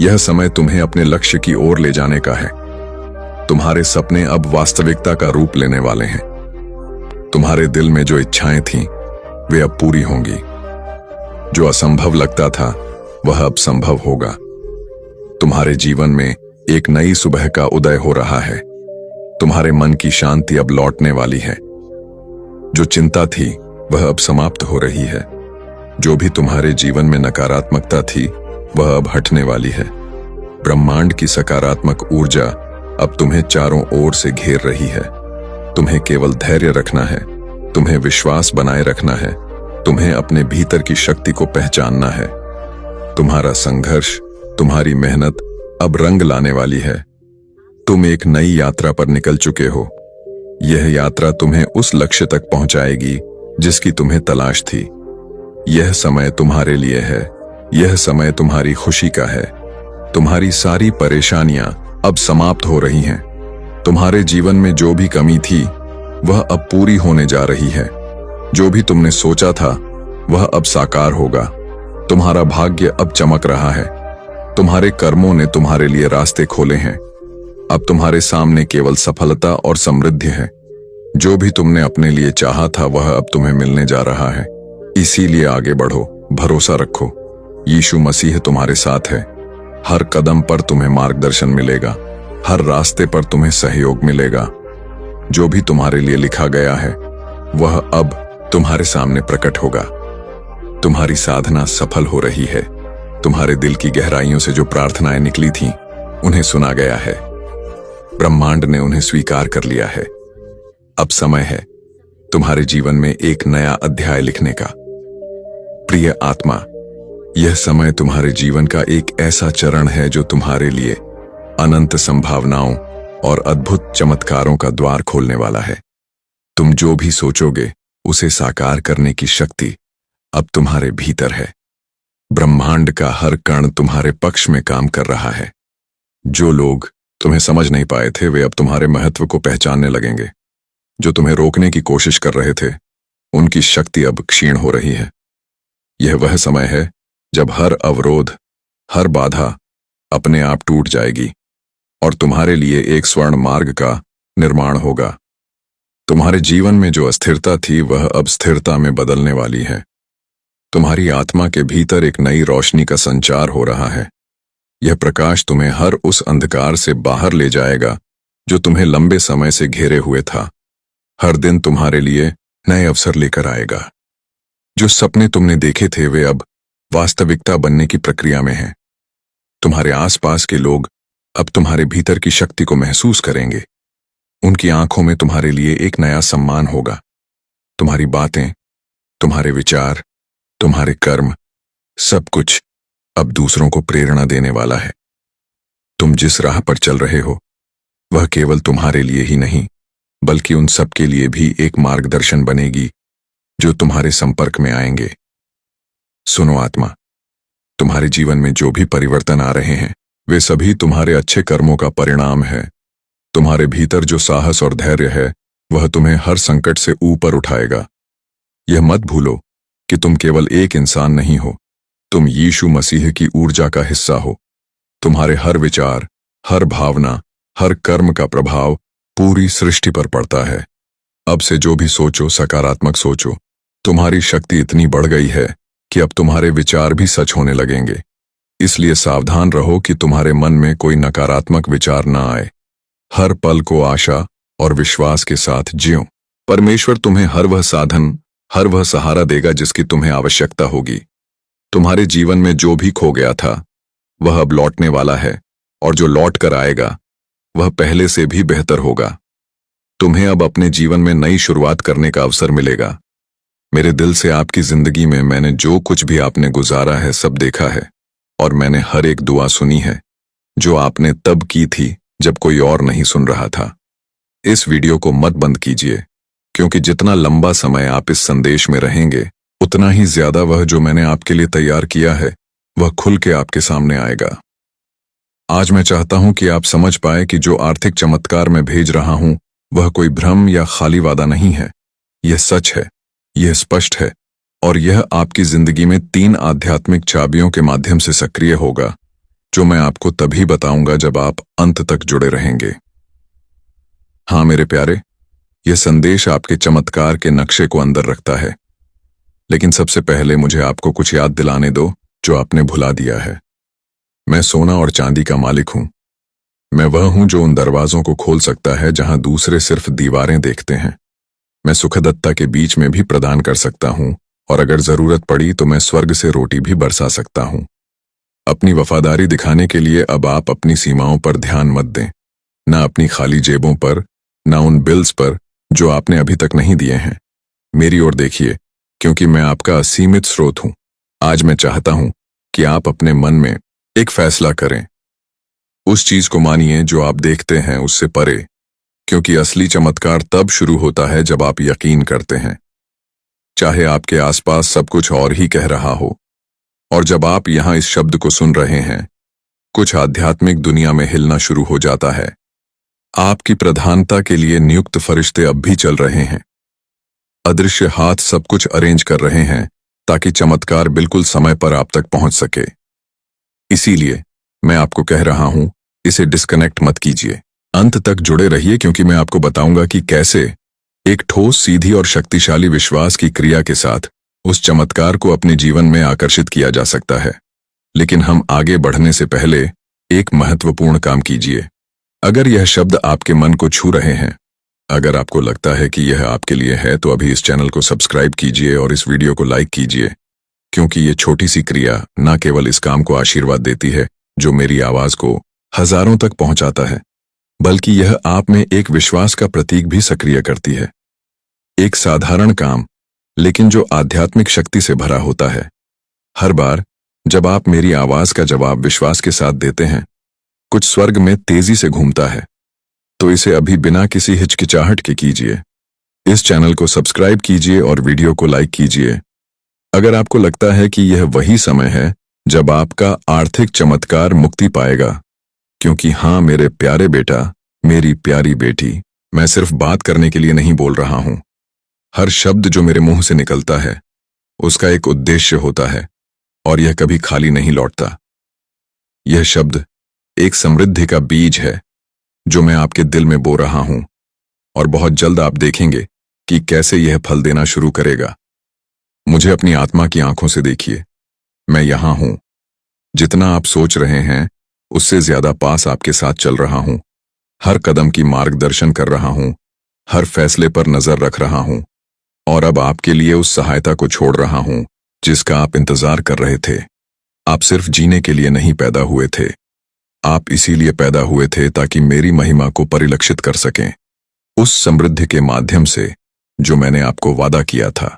Speaker 1: यह समय तुम्हें अपने लक्ष्य की ओर ले जाने का है। तुम्हारे सपने अब वास्तविकता का रूप लेने वाले हैं। तुम्हारे दिल में जो इच्छाएं थीं, वे अब पूरी होंगी। जो असंभव लगता था, वह अब संभव होगा। तुम्हारे जीवन में एक नई सुबह का उदय हो रहा है। तुम्हारे मन की शांति अब लौटने वाली है। जो चिंता थी, वह अब समाप्त हो रही है। जो भी तुम्हारे जीवन में नकारात्मकता थी, वह अब हटने वाली है। ब्रह्मांड की सकारात्मक ऊर्जा अब तुम्हें चारों ओर से घेर रही है। तुम्हें केवल धैर्य रखना है, तुम्हें विश्वास बनाए रखना है, तुम्हें अपने भीतर की शक्ति को पहचानना है। तुम्हारा संघर्ष, तुम्हारी मेहनत अब रंग लाने वाली है। तुम एक नई यात्रा पर निकल चुके हो। यह यात्रा तुम्हें उस लक्ष्य तक पहुंचाएगी जिसकी तुम्हें तलाश थी। यह समय तुम्हारे लिए है। यह समय तुम्हारी खुशी का है। तुम्हारी सारी परेशानियां अब समाप्त हो रही हैं। तुम्हारे जीवन में जो भी कमी थी, वह अब पूरी होने जा रही है। जो भी तुमने सोचा था, वह अब साकार होगा। तुम्हारा भाग्य अब चमक रहा है। तुम्हारे कर्मों ने तुम्हारे लिए रास्ते खोले हैं। अब तुम्हारे सामने केवल सफलता और समृद्धि है। जो भी तुमने अपने लिए चाहा था, वह अब तुम्हें मिलने जा रहा है। इसीलिए आगे बढ़ो, भरोसा रखो। यीशु मसीह तुम्हारे साथ है। हर कदम पर तुम्हें मार्गदर्शन मिलेगा। हर रास्ते पर तुम्हें सहयोग मिलेगा। जो भी तुम्हारे लिए लिखा गया है, वह अब तुम्हारे सामने प्रकट होगा। तुम्हारी साधना सफल हो रही है। तुम्हारे दिल की गहराइयों से जो प्रार्थनाएं निकली थीं, उन्हें सुना गया है। ब्रह्मांड ने उन्हें स्वीकार कर लिया है। अब समय है तुम्हारे जीवन में एक नया अध्याय लिखने का। प्रिय आत्मा, यह समय तुम्हारे जीवन का एक ऐसा चरण है जो तुम्हारे लिए अनंत संभावनाओं और अद्भुत चमत्कारों का द्वार खोलने वाला है। तुम जो भी सोचोगे, उसे साकार करने की शक्ति अब तुम्हारे भीतर है। ब्रह्मांड का हर कण तुम्हारे पक्ष में काम कर रहा है। जो लोग तुम्हें समझ नहीं पाए थे, वे अब तुम्हारे महत्व को पहचानने लगेंगे। जो तुम्हें रोकने की कोशिश कर रहे थे, उनकी शक्ति अब क्षीण हो रही है। यह वह समय है जब हर अवरोध, हर बाधा अपने आप टूट जाएगी और तुम्हारे लिए एक स्वर्ण मार्ग का निर्माण होगा। तुम्हारे जीवन में जो अस्थिरता थी वह अब स्थिरता में बदलने वाली है। तुम्हारी आत्मा के भीतर एक नई रोशनी का संचार हो रहा है। यह प्रकाश तुम्हें हर उस अंधकार से बाहर ले जाएगा जो तुम्हें लंबे समय से घेरे हुए था। हर दिन तुम्हारे लिए नए अवसर लेकर आएगा। जो सपने तुमने देखे थे वे अब वास्तविकता बनने की प्रक्रिया में हैं। तुम्हारे आसपास के लोग अब तुम्हारे भीतर की शक्ति को महसूस करेंगे। उनकी आंखों में तुम्हारे लिए एक नया सम्मान होगा। तुम्हारी बातें, तुम्हारे विचार, तुम्हारे कर्म, सब कुछ अब दूसरों को प्रेरणा देने वाला है। तुम जिस राह पर चल रहे हो वह केवल तुम्हारे लिए ही नहीं बल्कि उन सब के लिए भी एक मार्गदर्शन बनेगी जो तुम्हारे संपर्क में आएंगे। सुनो आत्मा, तुम्हारे जीवन में जो भी परिवर्तन आ रहे हैं वे सभी तुम्हारे अच्छे कर्मों का परिणाम है। तुम्हारे भीतर जो साहस और धैर्य है वह तुम्हें हर संकट से ऊपर उठाएगा। यह मत भूलो कि तुम केवल एक इंसान नहीं हो, तुम यीशु मसीह की ऊर्जा का हिस्सा हो। तुम्हारे हर विचार, हर भावना, हर कर्म का प्रभाव पूरी सृष्टि पर पड़ता है। अब से जो भी सोचो सकारात्मक सोचो। तुम्हारी शक्ति इतनी बढ़ गई है कि अब तुम्हारे विचार भी सच होने लगेंगे। इसलिए सावधान रहो कि तुम्हारे मन में कोई नकारात्मक विचार ना आए। हर पल को आशा और विश्वास के साथ जियो। परमेश्वर तुम्हें हर वह साधन, हर वह सहारा देगा जिसकी तुम्हें आवश्यकता होगी। तुम्हारे जीवन में जो भी खो गया था वह अब लौटने वाला है और जो लौट कर आएगा वह पहले से भी बेहतर होगा। तुम्हें अब अपने जीवन में नई शुरुआत करने का अवसर मिलेगा। मेरे दिल से आपकी जिंदगी में मैंने जो कुछ भी आपने गुजारा है सब देखा है और मैंने हर एक दुआ सुनी है जो आपने तब की थी जब कोई और नहीं सुन रहा था। इस वीडियो को मत बंद कीजिए क्योंकि जितना लंबा समय आप इस संदेश में रहेंगे उतना ही ज्यादा वह जो मैंने आपके लिए तैयार किया है वह खुल के आपके सामने आएगा। आज मैं चाहता हूं कि आप समझ पाए कि जो आर्थिक चमत्कार मैं भेज रहा हूं वह कोई भ्रम या खाली वादा नहीं है। यह सच है, यह स्पष्ट है और यह आपकी जिंदगी में 3 आध्यात्मिक चाबियों के माध्यम से सक्रिय होगा जो मैं आपको तभी बताऊंगा जब आप अंत तक जुड़े रहेंगे। हाँ मेरे प्यारे, यह संदेश आपके चमत्कार के नक्शे को अंदर रखता है। लेकिन सबसे पहले मुझे आपको कुछ याद दिलाने दो जो आपने भुला दिया है। मैं सोना और चांदी का मालिक हूं। मैं वह हूं जो उन दरवाजों को खोल सकता है जहां दूसरे सिर्फ दीवारें देखते हैं। मैं सुखदत्ता के बीच में भी प्रदान कर सकता हूं और अगर जरूरत पड़ी तो मैं स्वर्ग से रोटी भी बरसा सकता हूं। अपनी वफादारी दिखाने के लिए अब आप अपनी सीमाओं पर ध्यान मत दें, ना अपनी खाली जेबों पर, ना उन बिल्स पर जो आपने अभी तक नहीं दिए हैं। मेरी ओर देखिए क्योंकि मैं आपका असीमित स्रोत हूं। आज मैं चाहता हूं कि आप अपने मन में एक फैसला करें। उस चीज को मानिए जो आप देखते हैं उससे परे, क्योंकि असली चमत्कार तब शुरू होता है जब आप यकीन करते हैं, चाहे आपके आसपास सब कुछ और ही कह रहा हो। और जब आप यहां इस शब्द को सुन रहे हैं, कुछ आध्यात्मिक दुनिया में हिलना शुरू हो जाता है। आपकी प्रधानता के लिए नियुक्त फरिश्ते अब भी चल रहे हैं। अदृश्य हाथ सब कुछ अरेंज कर रहे हैं ताकि चमत्कार बिल्कुल समय पर आप तक पहुंच सके। इसीलिए मैं आपको कह रहा हूं, इसे डिस्कनेक्ट मत कीजिए। अंत तक जुड़े रहिए क्योंकि मैं आपको बताऊंगा कि कैसे एक ठोस, सीधी और शक्तिशाली विश्वास की क्रिया के साथ उस चमत्कार को अपने जीवन में आकर्षित किया जा सकता है। लेकिन हम आगे बढ़ने से पहले एक महत्वपूर्ण काम कीजिए। अगर यह शब्द आपके मन को छू रहे हैं, अगर आपको लगता है कि यह आपके लिए है, तो अभी इस चैनल को सब्सक्राइब कीजिए और इस वीडियो को लाइक कीजिए, क्योंकि ये छोटी सी क्रिया न केवल इस काम को आशीर्वाद देती है जो मेरी आवाज को हजारों तक पहुंचाता है, बल्कि यह आप में एक विश्वास का प्रतीक भी सक्रिय करती है। एक साधारण काम, लेकिन जो आध्यात्मिक शक्ति से भरा होता है। हर बार जब आप मेरी आवाज का जवाब विश्वास के साथ देते हैं, कुछ स्वर्ग में तेजी से घूमता है। तो इसे अभी बिना किसी हिचकिचाहट के कीजिए। इस चैनल को सब्सक्राइब कीजिए और वीडियो को लाइक कीजिए। अगर आपको लगता है कि यह वही समय है जब आपका आर्थिक चमत्कार मुक्ति पाएगा, क्योंकि हाँ मेरे प्यारे बेटा, मेरी प्यारी बेटी, मैं सिर्फ बात करने के लिए नहीं बोल रहा हूं। हर शब्द जो मेरे मुंह से निकलता है उसका एक उद्देश्य होता है और यह कभी खाली नहीं लौटता। यह शब्द एक समृद्धि का बीज है जो मैं आपके दिल में बो रहा हूं, और बहुत जल्द आप देखेंगे कि कैसे यह फल देना शुरू करेगा। मुझे अपनी आत्मा की आंखों से देखिए। मैं यहां हूं। जितना आप सोच रहे हैं उससे ज्यादा पास आपके साथ चल रहा हूं। हर कदम की मार्गदर्शन कर रहा हूं, हर फैसले पर नजर रख रहा हूं, और अब आपके लिए उस सहायता को छोड़ रहा हूं जिसका आप इंतजार कर रहे थे। आप सिर्फ जीने के लिए नहीं पैदा हुए थे, आप इसीलिए पैदा हुए थे ताकि मेरी महिमा को परिलक्षित कर सकें, उस समृद्धि के माध्यम से जो मैंने आपको वादा किया था।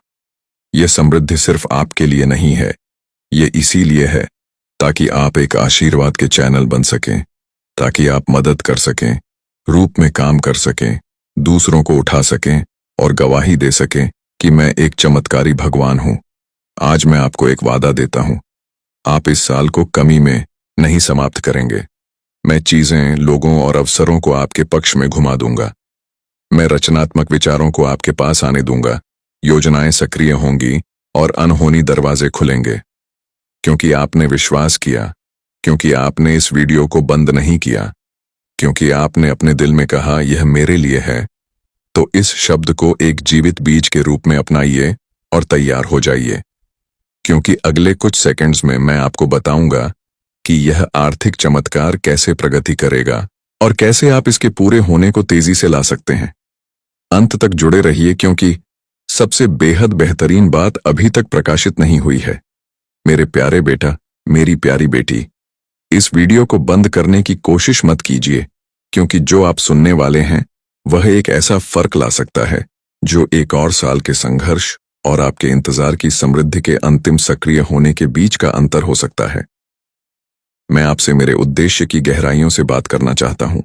Speaker 1: यह समृद्धि सिर्फ आपके लिए नहीं है, ये इसीलिए है ताकि आप एक आशीर्वाद के चैनल बन सकें, ताकि आप मदद कर सकें, रूप में काम कर सकें, दूसरों को उठा सकें और गवाही दे सकें कि मैं एक चमत्कारी भगवान हूं। आज मैं आपको एक वादा देता हूं, आप इस साल को कमी में नहीं समाप्त करेंगे। मैं चीजें, लोगों और अवसरों को आपके पक्ष में घुमा दूंगा। मैं रचनात्मक विचारों को आपके पास आने दूंगा, योजनाएं सक्रिय होंगी और अनहोनी दरवाजे खुलेंगे। क्योंकि आपने विश्वास किया, क्योंकि आपने इस वीडियो को बंद नहीं किया, क्योंकि आपने अपने दिल में कहा यह मेरे लिए है, तो इस शब्द को एक जीवित बीज के रूप में अपनाइए और तैयार हो जाइए। क्योंकि अगले कुछ सेकंड्स में मैं आपको बताऊंगा कि यह आर्थिक चमत्कार कैसे प्रगति करेगा और कैसे आप इसके पूरे होने को तेजी से ला सकते हैं। अंत तक जुड़े रहिए, क्योंकि सबसे बेहद बेहतरीन बात अभी तक प्रकाशित नहीं हुई है। मेरे प्यारे बेटा, मेरी प्यारी बेटी, इस वीडियो को बंद करने की कोशिश मत कीजिए, क्योंकि जो आप सुनने वाले हैं वह एक ऐसा फर्क ला सकता है जो एक और साल के संघर्ष और आपके इंतजार की समृद्धि के अंतिम सक्रिय होने के बीच का अंतर हो सकता है। मैं आपसे मेरे उद्देश्य की गहराइयों से बात करना चाहता हूं,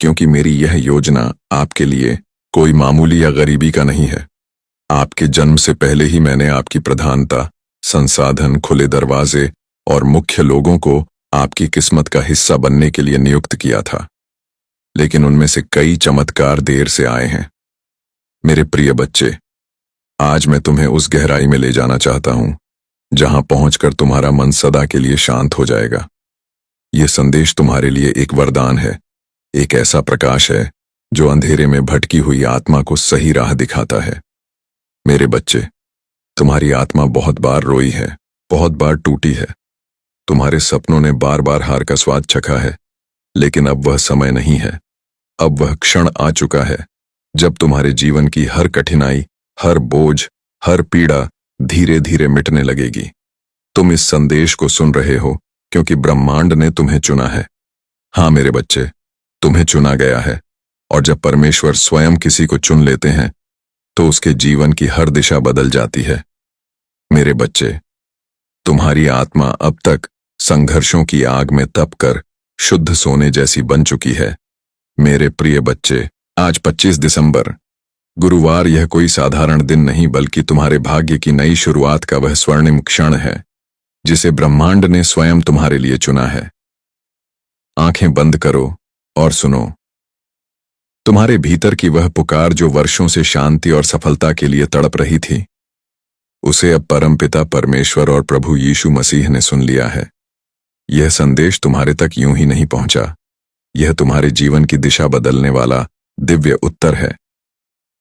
Speaker 1: क्योंकि मेरी यह योजना आपके लिए कोई मामूली या गरीबी का नहीं है। आपके जन्म से पहले ही मैंने आपकी प्रधानता, संसाधन, खुले दरवाजे और मुख्य लोगों को आपकी किस्मत का हिस्सा बनने के लिए नियुक्त किया था, लेकिन उनमें से कई चमत्कार देर से आए हैं। मेरे प्रिय बच्चे, आज मैं तुम्हें उस गहराई में ले जाना चाहता हूं जहां पहुंचकर तुम्हारा मन सदा के लिए शांत हो जाएगा। यह संदेश तुम्हारे लिए एक वरदान है, एक ऐसा प्रकाश है जो अंधेरे में भटकी हुई आत्मा को सही राह दिखाता है। मेरे बच्चे, तुम्हारी आत्मा बहुत बार रोई है, बहुत बार टूटी है। तुम्हारे सपनों ने बार बार हार का स्वाद चखा है, लेकिन अब वह समय नहीं है। अब वह क्षण आ चुका है जब तुम्हारे जीवन की हर कठिनाई, हर बोझ, हर पीड़ा धीरे धीरे मिटने लगेगी। तुम इस संदेश को सुन रहे हो क्योंकि ब्रह्मांड ने तुम्हें चुना है। हाँ मेरे बच्चे, तुम्हें चुना गया है, और जब परमेश्वर स्वयं किसी को चुन लेते हैं तो उसके जीवन की हर दिशा बदल जाती है। मेरे बच्चे, तुम्हारी आत्मा अब तक संघर्षों की आग में तपकर शुद्ध सोने जैसी बन चुकी है। मेरे प्रिय बच्चे, आज 25 दिसंबर गुरुवार, यह कोई साधारण दिन नहीं बल्कि तुम्हारे भाग्य की नई शुरुआत का वह स्वर्णिम क्षण है जिसे ब्रह्मांड ने स्वयं तुम्हारे लिए चुना है। आंखें बंद करो और सुनो। तुम्हारे भीतर की वह पुकार जो वर्षों से शांति और सफलता के लिए तड़प रही थी, उसे अब परमपिता परमेश्वर और प्रभु यीशु मसीह ने सुन लिया है। यह संदेश तुम्हारे तक यूं ही नहीं पहुंचा, यह तुम्हारे जीवन की दिशा बदलने वाला दिव्य उत्तर है।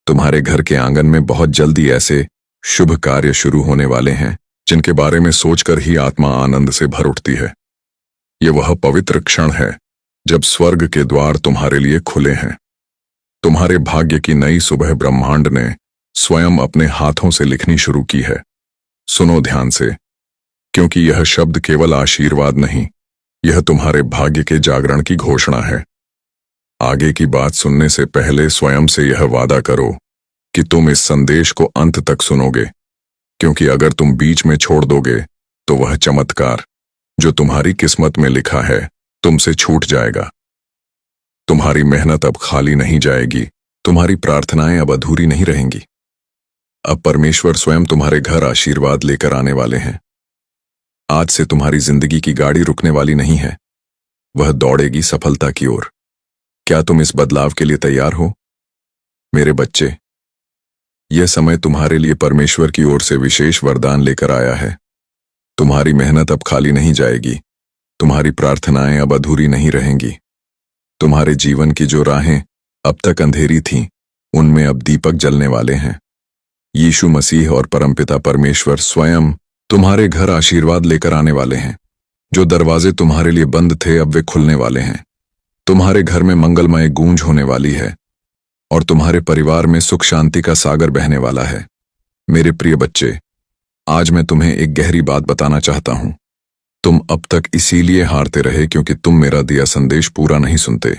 Speaker 1: तुम्हारे घर के आंगन में बहुत जल्दी ऐसे शुभ कार्य शुरू होने वाले हैं जिनके बारे में सोचकर ही आत्मा आनंद से भर उठती है। यह वह पवित्र क्षण है जब स्वर्ग के द्वार तुम्हारे लिए खुले हैं। तुम्हारे भाग्य की नई सुबह ब्रह्मांड ने स्वयं अपने हाथों से लिखनी शुरू की है। सुनो ध्यान से, क्योंकि यह शब्द केवल आशीर्वाद नहीं, यह तुम्हारे भाग्य के जागरण की घोषणा है। आगे की बात सुनने से पहले स्वयं से यह वादा करो कि तुम इस संदेश को अंत तक सुनोगे, क्योंकि अगर तुम बीच में छोड़ दोगे तो वह चमत्कार जो तुम्हारी किस्मत में लिखा है तुमसे छूट जाएगा। तुम्हारी मेहनत अब खाली नहीं जाएगी, तुम्हारी प्रार्थनाएं अब अधूरी नहीं रहेंगी। अब परमेश्वर स्वयं तुम्हारे घर आशीर्वाद लेकर आने वाले हैं। आज से तुम्हारी जिंदगी की गाड़ी रुकने वाली नहीं है, वह दौड़ेगी सफलता की ओर। क्या तुम इस बदलाव के लिए तैयार हो? मेरे बच्चे, यह समय तुम्हारे लिए परमेश्वर की ओर से विशेष वरदान लेकर आया है। तुम्हारी मेहनत अब खाली नहीं जाएगी, तुम्हारी प्रार्थनाएं अब अधूरी नहीं रहेंगी। तुम्हारे जीवन की जो राहें अब तक अंधेरी थीं, उनमें अब दीपक जलने वाले हैं। यीशु मसीह और परमपिता परमेश्वर स्वयं तुम्हारे घर आशीर्वाद लेकर आने वाले हैं। जो दरवाजे तुम्हारे लिए बंद थे, अब वे खुलने वाले हैं। तुम्हारे घर में मंगलमय गूंज होने वाली है और तुम्हारे परिवार में सुख शांति का सागर बहने वाला है। मेरे प्रिय बच्चे, आज मैं तुम्हें एक गहरी बात बताना चाहता हूं। तुम अब तक इसीलिए हारते रहे क्योंकि तुम मेरा दिया संदेश पूरा नहीं सुनते।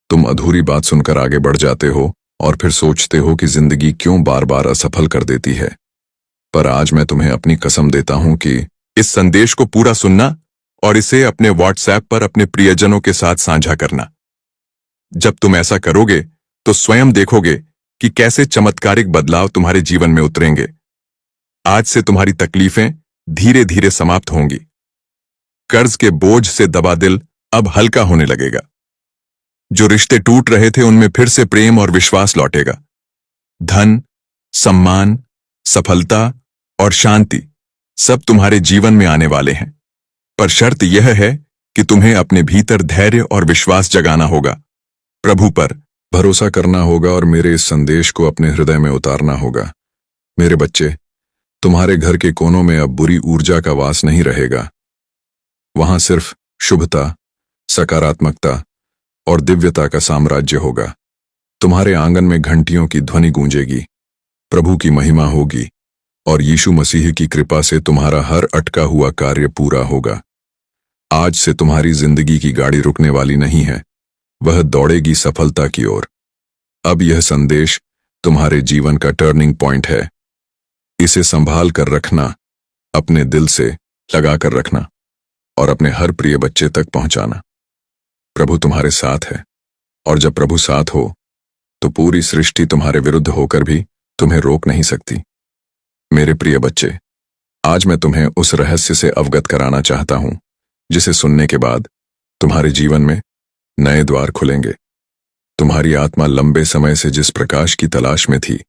Speaker 1: तुम अधूरी बात सुनकर आगे बढ़ जाते हो और फिर सोचते हो कि जिंदगी क्यों बार बार असफल कर देती है। पर आज मैं तुम्हें अपनी कसम देता हूं कि इस संदेश को पूरा सुनना और इसे अपने व्हाट्सएप पर अपने प्रियजनों के साथ साझा करना। जब तुम ऐसा करोगे तो स्वयं देखोगे कि कैसे चमत्कारिक बदलाव तुम्हारे जीवन में उतरेंगे। आज से तुम्हारी तकलीफें धीरे धीरे समाप्त होंगी। कर्ज के बोझ से दबा दिल अब हल्का होने लगेगा। जो रिश्ते टूट रहे थे, उनमें फिर से प्रेम और विश्वास लौटेगा। धन, सम्मान, सफलता और शांति सब तुम्हारे जीवन में आने वाले हैं। पर शर्त यह है कि तुम्हें अपने भीतर धैर्य और विश्वास जगाना होगा, प्रभु पर भरोसा करना होगा और मेरे इस संदेश को अपने हृदय में उतारना होगा। मेरे बच्चे, तुम्हारे घर के कोनों में अब बुरी ऊर्जा का वास नहीं रहेगा। वहां सिर्फ शुभता, सकारात्मकता और दिव्यता का साम्राज्य होगा। तुम्हारे आंगन में घंटियों की ध्वनि गूंजेगी, प्रभु की महिमा होगी और यीशु मसीह की कृपा से तुम्हारा हर अटका हुआ कार्य पूरा होगा। आज से तुम्हारी जिंदगी की गाड़ी रुकने वाली नहीं है, वह दौड़ेगी सफलता की ओर। अब यह संदेश तुम्हारे जीवन का टर्निंग पॉइंट है। इसे संभाल कर रखना, अपने दिल से लगा कर रखना और अपने हर प्रिय बच्चे तक पहुंचाना। प्रभु तुम्हारे साथ है और जब प्रभु साथ हो तो पूरी सृष्टि तुम्हारे विरुद्ध होकर भी तुम्हें रोक नहीं सकती। मेरे प्रिय बच्चे, आज मैं तुम्हें उस रहस्य से अवगत कराना चाहता हूं जिसे सुनने के बाद तुम्हारे जीवन में नए द्वार खुलेंगे। तुम्हारी आत्मा लंबे समय से जिस प्रकाश की तलाश में थी,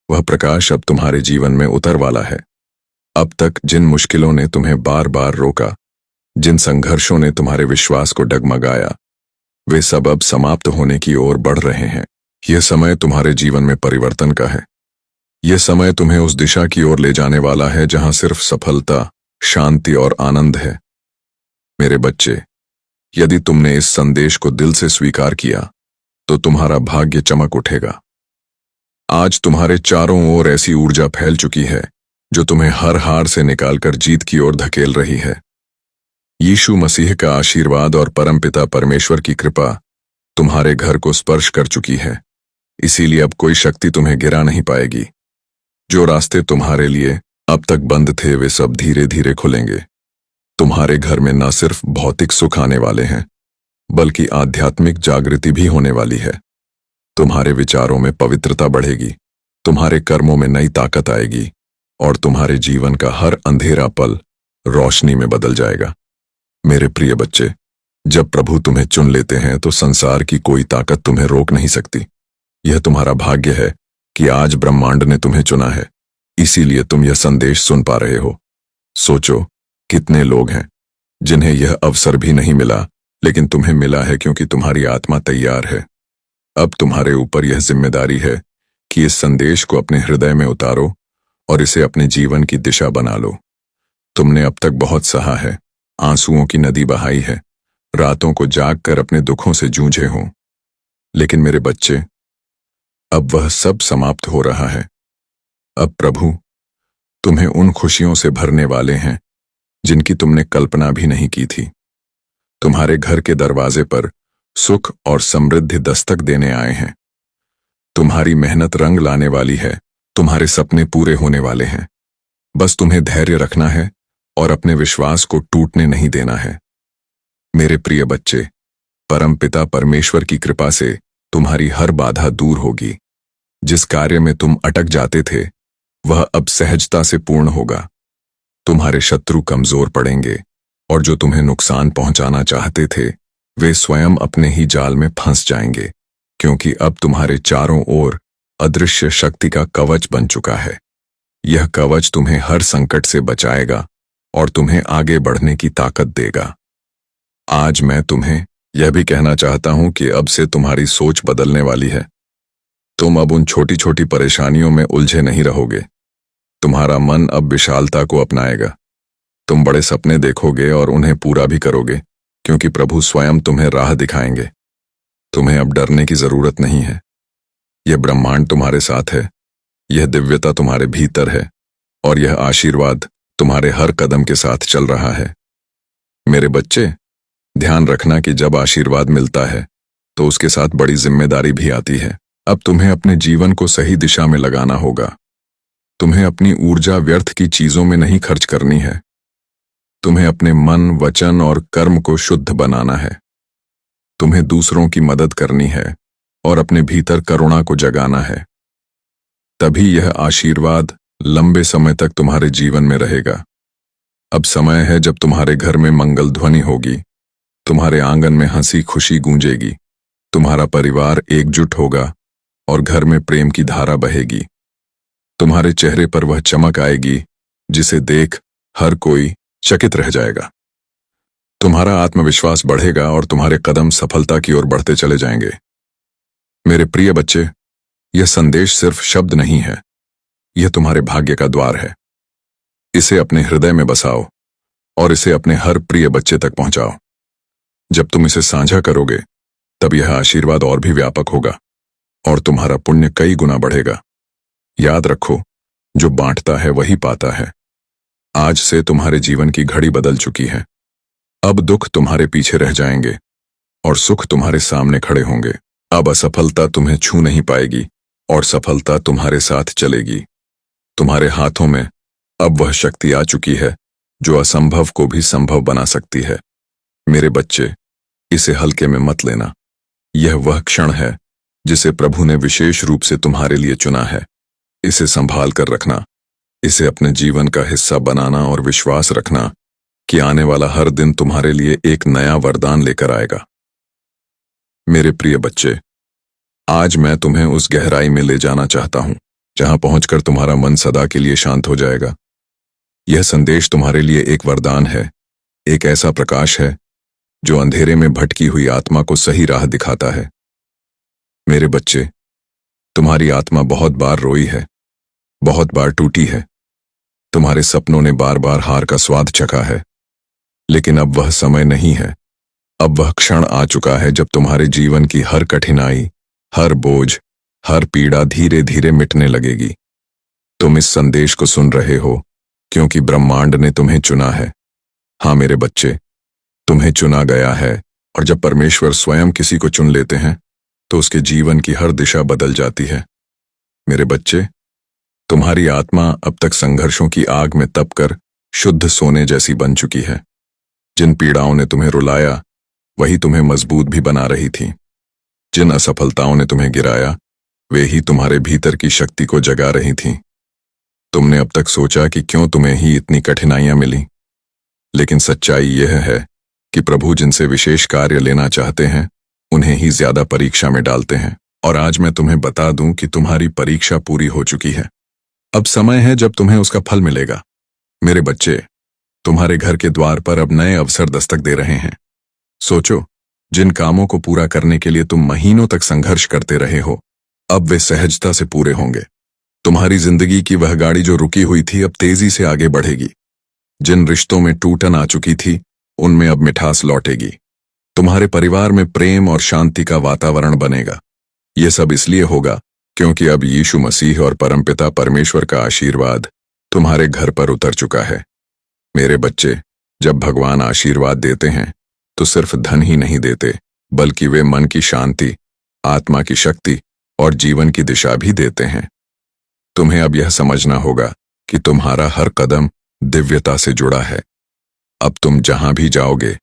Speaker 1: वह प्रकाश अब तुम्हारे जीवन में उतर वाला है। अब तक जिन मुश्किलों ने तुम्हें बार बार रोका, जिन संघर्षों ने तुम्हारे विश्वास को डगमगाया, वे सब अब समाप्त होने की ओर बढ़ रहे हैं। यह समय तुम्हारे जीवन में परिवर्तन का है। यह समय तुम्हें उस दिशा की ओर ले जाने वाला है जहां सिर्फ सफलता, शांति और आनंद है। मेरे बच्चे, यदि तुमने इस संदेश को दिल से स्वीकार किया तो तुम्हारा भाग्य चमक उठेगा। आज तुम्हारे चारों ओर ऐसी ऊर्जा फैल चुकी है जो तुम्हें हर हार से निकालकर जीत की ओर धकेल रही है। यीशु मसीह का आशीर्वाद और परमपिता परमेश्वर की कृपा तुम्हारे घर को स्पर्श कर चुकी है, इसीलिए अब कोई शक्ति तुम्हें गिरा नहीं पाएगी। जो रास्ते तुम्हारे लिए अब तक बंद थे, वे सब धीरे धीरे खुलेंगे। तुम्हारे घर में न सिर्फ भौतिक सुख आने वाले हैं, बल्कि आध्यात्मिक जागृति भी होने वाली है। तुम्हारे विचारों में पवित्रता बढ़ेगी, तुम्हारे कर्मों में नई ताकत आएगी और तुम्हारे जीवन का हर अंधेरा पल रोशनी में बदल जाएगा। मेरे प्रिय बच्चे, जब प्रभु तुम्हें चुन लेते हैं तो संसार की कोई ताकत तुम्हें रोक नहीं सकती। यह तुम्हारा भाग्य है कि आज ब्रह्मांड ने तुम्हें चुना है, इसीलिए तुम यह संदेश सुन पा रहे हो। सोचो, कितने लोग हैं जिन्हें यह अवसर भी नहीं मिला, लेकिन तुम्हें मिला है क्योंकि तुम्हारी आत्मा तैयार है। अब तुम्हारे ऊपर यह जिम्मेदारी है कि इस संदेश को अपने हृदय में उतारो और इसे अपने जीवन की दिशा बना लो। तुमने अब तक बहुत सहा है, आंसुओं की नदी बहाई है, रातों को जागकर अपने दुखों से जूझे हों, लेकिन मेरे बच्चे, अब वह सब समाप्त हो रहा है। अब प्रभु तुम्हें उन खुशियों से भरने वाले हैं जिनकी तुमने कल्पना भी नहीं की थी। तुम्हारे घर के दरवाजे पर सुख और समृद्धि दस्तक देने आए हैं। तुम्हारी मेहनत रंग लाने वाली है, तुम्हारे सपने पूरे होने वाले हैं। बस तुम्हें धैर्य रखना है और अपने विश्वास को टूटने नहीं देना है। मेरे प्रिय बच्चे, परमपिता परमेश्वर की कृपा से तुम्हारी हर बाधा दूर होगी। जिस कार्य में तुम अटक जाते थे, वह अब सहजता से पूर्ण होगा। तुम्हारे शत्रु कमजोर पड़ेंगे और जो तुम्हें नुकसान पहुंचाना चाहते थे, वे स्वयं अपने ही जाल में फंस जाएंगे, क्योंकि अब तुम्हारे चारों ओर अदृश्य शक्ति का कवच बन चुका है। यह कवच तुम्हें हर संकट से बचाएगा और तुम्हें आगे बढ़ने की ताकत देगा। आज मैं तुम्हें यह भी कहना चाहता हूं कि अब से तुम्हारी सोच बदलने वाली है। तुम अब उन छोटी छोटी परेशानियों में उलझे नहीं रहोगे। तुम्हारा मन अब विशालता को अपनाएगा। तुम बड़े सपने देखोगे और उन्हें पूरा भी करोगे, क्योंकि प्रभु स्वयं तुम्हें राह दिखाएंगे। तुम्हें अब डरने की जरूरत नहीं है। यह ब्रह्मांड तुम्हारे साथ है, यह दिव्यता तुम्हारे भीतर है और यह आशीर्वाद तुम्हारे हर कदम के साथ चल रहा है। मेरे बच्चे, ध्यान रखना कि जब आशीर्वाद मिलता है तो उसके साथ बड़ी जिम्मेदारी भी आती है। अब तुम्हें अपने जीवन को सही दिशा में लगाना होगा। तुम्हें अपनी ऊर्जा व्यर्थ की चीजों में नहीं खर्च करनी है। तुम्हें अपने मन, वचन और कर्म को शुद्ध बनाना है। तुम्हें दूसरों की मदद करनी है और अपने भीतर करुणा को जगाना है। तभी यह आशीर्वाद लंबे समय तक तुम्हारे जीवन में रहेगा। अब समय है जब तुम्हारे घर में मंगल ध्वनि होगी, तुम्हारे आंगन में हंसी खुशी गूंजेगी, तुम्हारा परिवार एकजुट होगा और घर में प्रेम की धारा बहेगी। तुम्हारे चेहरे पर वह चमक आएगी जिसे देख हर कोई चकित रह जाएगा। तुम्हारा आत्मविश्वास बढ़ेगा और तुम्हारे कदम सफलता की ओर बढ़ते चले जाएंगे। मेरे प्रिय बच्चे, यह संदेश सिर्फ शब्द नहीं है, यह तुम्हारे भाग्य का द्वार है। इसे अपने हृदय में बसाओ और इसे अपने हर प्रिय बच्चे तक पहुंचाओ। जब तुम इसे साझा करोगे तब यह आशीर्वाद और भी व्यापक होगा और तुम्हारा पुण्य कई गुना बढ़ेगा। याद रखो, जो बांटता है वही पाता है। आज से तुम्हारे जीवन की घड़ी बदल चुकी है। अब दुख तुम्हारे पीछे रह जाएंगे और सुख तुम्हारे सामने खड़े होंगे। अब असफलता तुम्हें छू नहीं पाएगी और सफलता तुम्हारे साथ चलेगी। तुम्हारे हाथों में अब वह शक्ति आ चुकी है जो असंभव को भी संभव बना सकती है। मेरे बच्चे, इसे हल्के में मत लेना। यह वह क्षण है जिसे प्रभु ने विशेष रूप से तुम्हारे लिए चुना है। इसे संभाल कर रखना, इसे अपने जीवन का हिस्सा बनाना और विश्वास रखना कि आने वाला हर दिन तुम्हारे लिए एक नया वरदान लेकर आएगा। मेरे प्रिय बच्चे, आज मैं तुम्हें उस गहराई में ले जाना चाहता हूं जहां पहुंचकर तुम्हारा मन सदा के लिए शांत हो जाएगा। यह संदेश तुम्हारे लिए एक वरदान है, एक ऐसा प्रकाश है जो अंधेरे में भटकी हुई आत्मा को सही राह दिखाता है। मेरे बच्चे, तुम्हारी आत्मा बहुत बार रोई है, बहुत बार टूटी है। तुम्हारे सपनों ने बार बार हार का स्वाद चखा है, लेकिन अब वह समय नहीं है। अब वह क्षण आ चुका है जब तुम्हारे जीवन की हर कठिनाई, हर बोझ, हर पीड़ा धीरे धीरे मिटने लगेगी। तुम इस संदेश को सुन रहे हो क्योंकि ब्रह्मांड ने तुम्हें चुना है। हाँ मेरे बच्चे, तुम्हें चुना गया है और जब परमेश्वर स्वयं किसी को चुन लेते हैं तो उसके जीवन की हर दिशा बदल जाती है। मेरे बच्चे, तुम्हारी आत्मा अब तक संघर्षों की आग में तपकर शुद्ध सोने जैसी बन चुकी है। जिन पीड़ाओं ने तुम्हें रुलाया वही तुम्हें मजबूत भी बना रही थी। जिन असफलताओं ने तुम्हें गिराया वे ही तुम्हारे भीतर की शक्ति को जगा रही थीं। तुमने अब तक सोचा कि क्यों तुम्हें ही इतनी कठिनाइयां मिली, लेकिन सच्चाई यह है कि प्रभु जिनसे विशेष कार्य लेना चाहते हैं उन्हें ही ज्यादा परीक्षा में डालते हैं। और आज मैं तुम्हें बता दूं कि तुम्हारी परीक्षा पूरी हो चुकी है। अब समय है जब तुम्हें उसका फल मिलेगा। मेरे बच्चे, तुम्हारे घर के द्वार पर अब नए अवसर दस्तक दे रहे हैं। सोचो, जिन कामों को पूरा करने के लिए तुम महीनों तक संघर्ष करते रहे हो, अब वे सहजता से पूरे होंगे। तुम्हारी जिंदगी की वह गाड़ी जो रुकी हुई थी अब तेजी से आगे बढ़ेगी। जिन रिश्तों में टूटन आ चुकी थी उनमें अब मिठास लौटेगी। तुम्हारे परिवार में प्रेम और शांति का वातावरण बनेगा। ये सब इसलिए होगा क्योंकि अब यीशु मसीह और परमपिता परमेश्वर का आशीर्वाद तुम्हारे घर पर उतर चुका है। मेरे बच्चे, जब भगवान आशीर्वाद देते हैं तो सिर्फ धन ही नहीं देते, बल्कि वे मन की शांति, आत्मा की शक्ति और जीवन की दिशा भी देते हैं। तुम्हें अब यह समझना होगा कि तुम्हारा हर कदम दिव्यता से जुड़ा है। अब तुम जहां भी जाओगे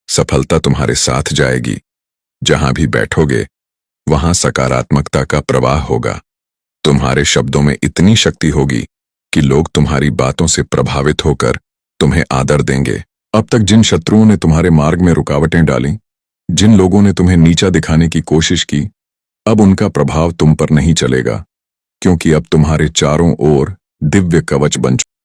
Speaker 1: सफलता तुम्हारे साथ जाएगी। जहां भी बैठोगे वहां सकारात्मकता का प्रवाह होगा। तुम्हारे शब्दों में इतनी शक्ति होगी कि लोग तुम्हारी बातों से प्रभावित होकर तुम्हें आदर देंगे। अब तक जिन शत्रुओं ने तुम्हारे मार्ग में रुकावटें डाली, जिन लोगों ने तुम्हें नीचा दिखाने की कोशिश की, अब उनका प्रभाव तुम पर नहीं चलेगा, क्योंकि अब तुम्हारे चारों ओर दिव्य कवच बन चुका है।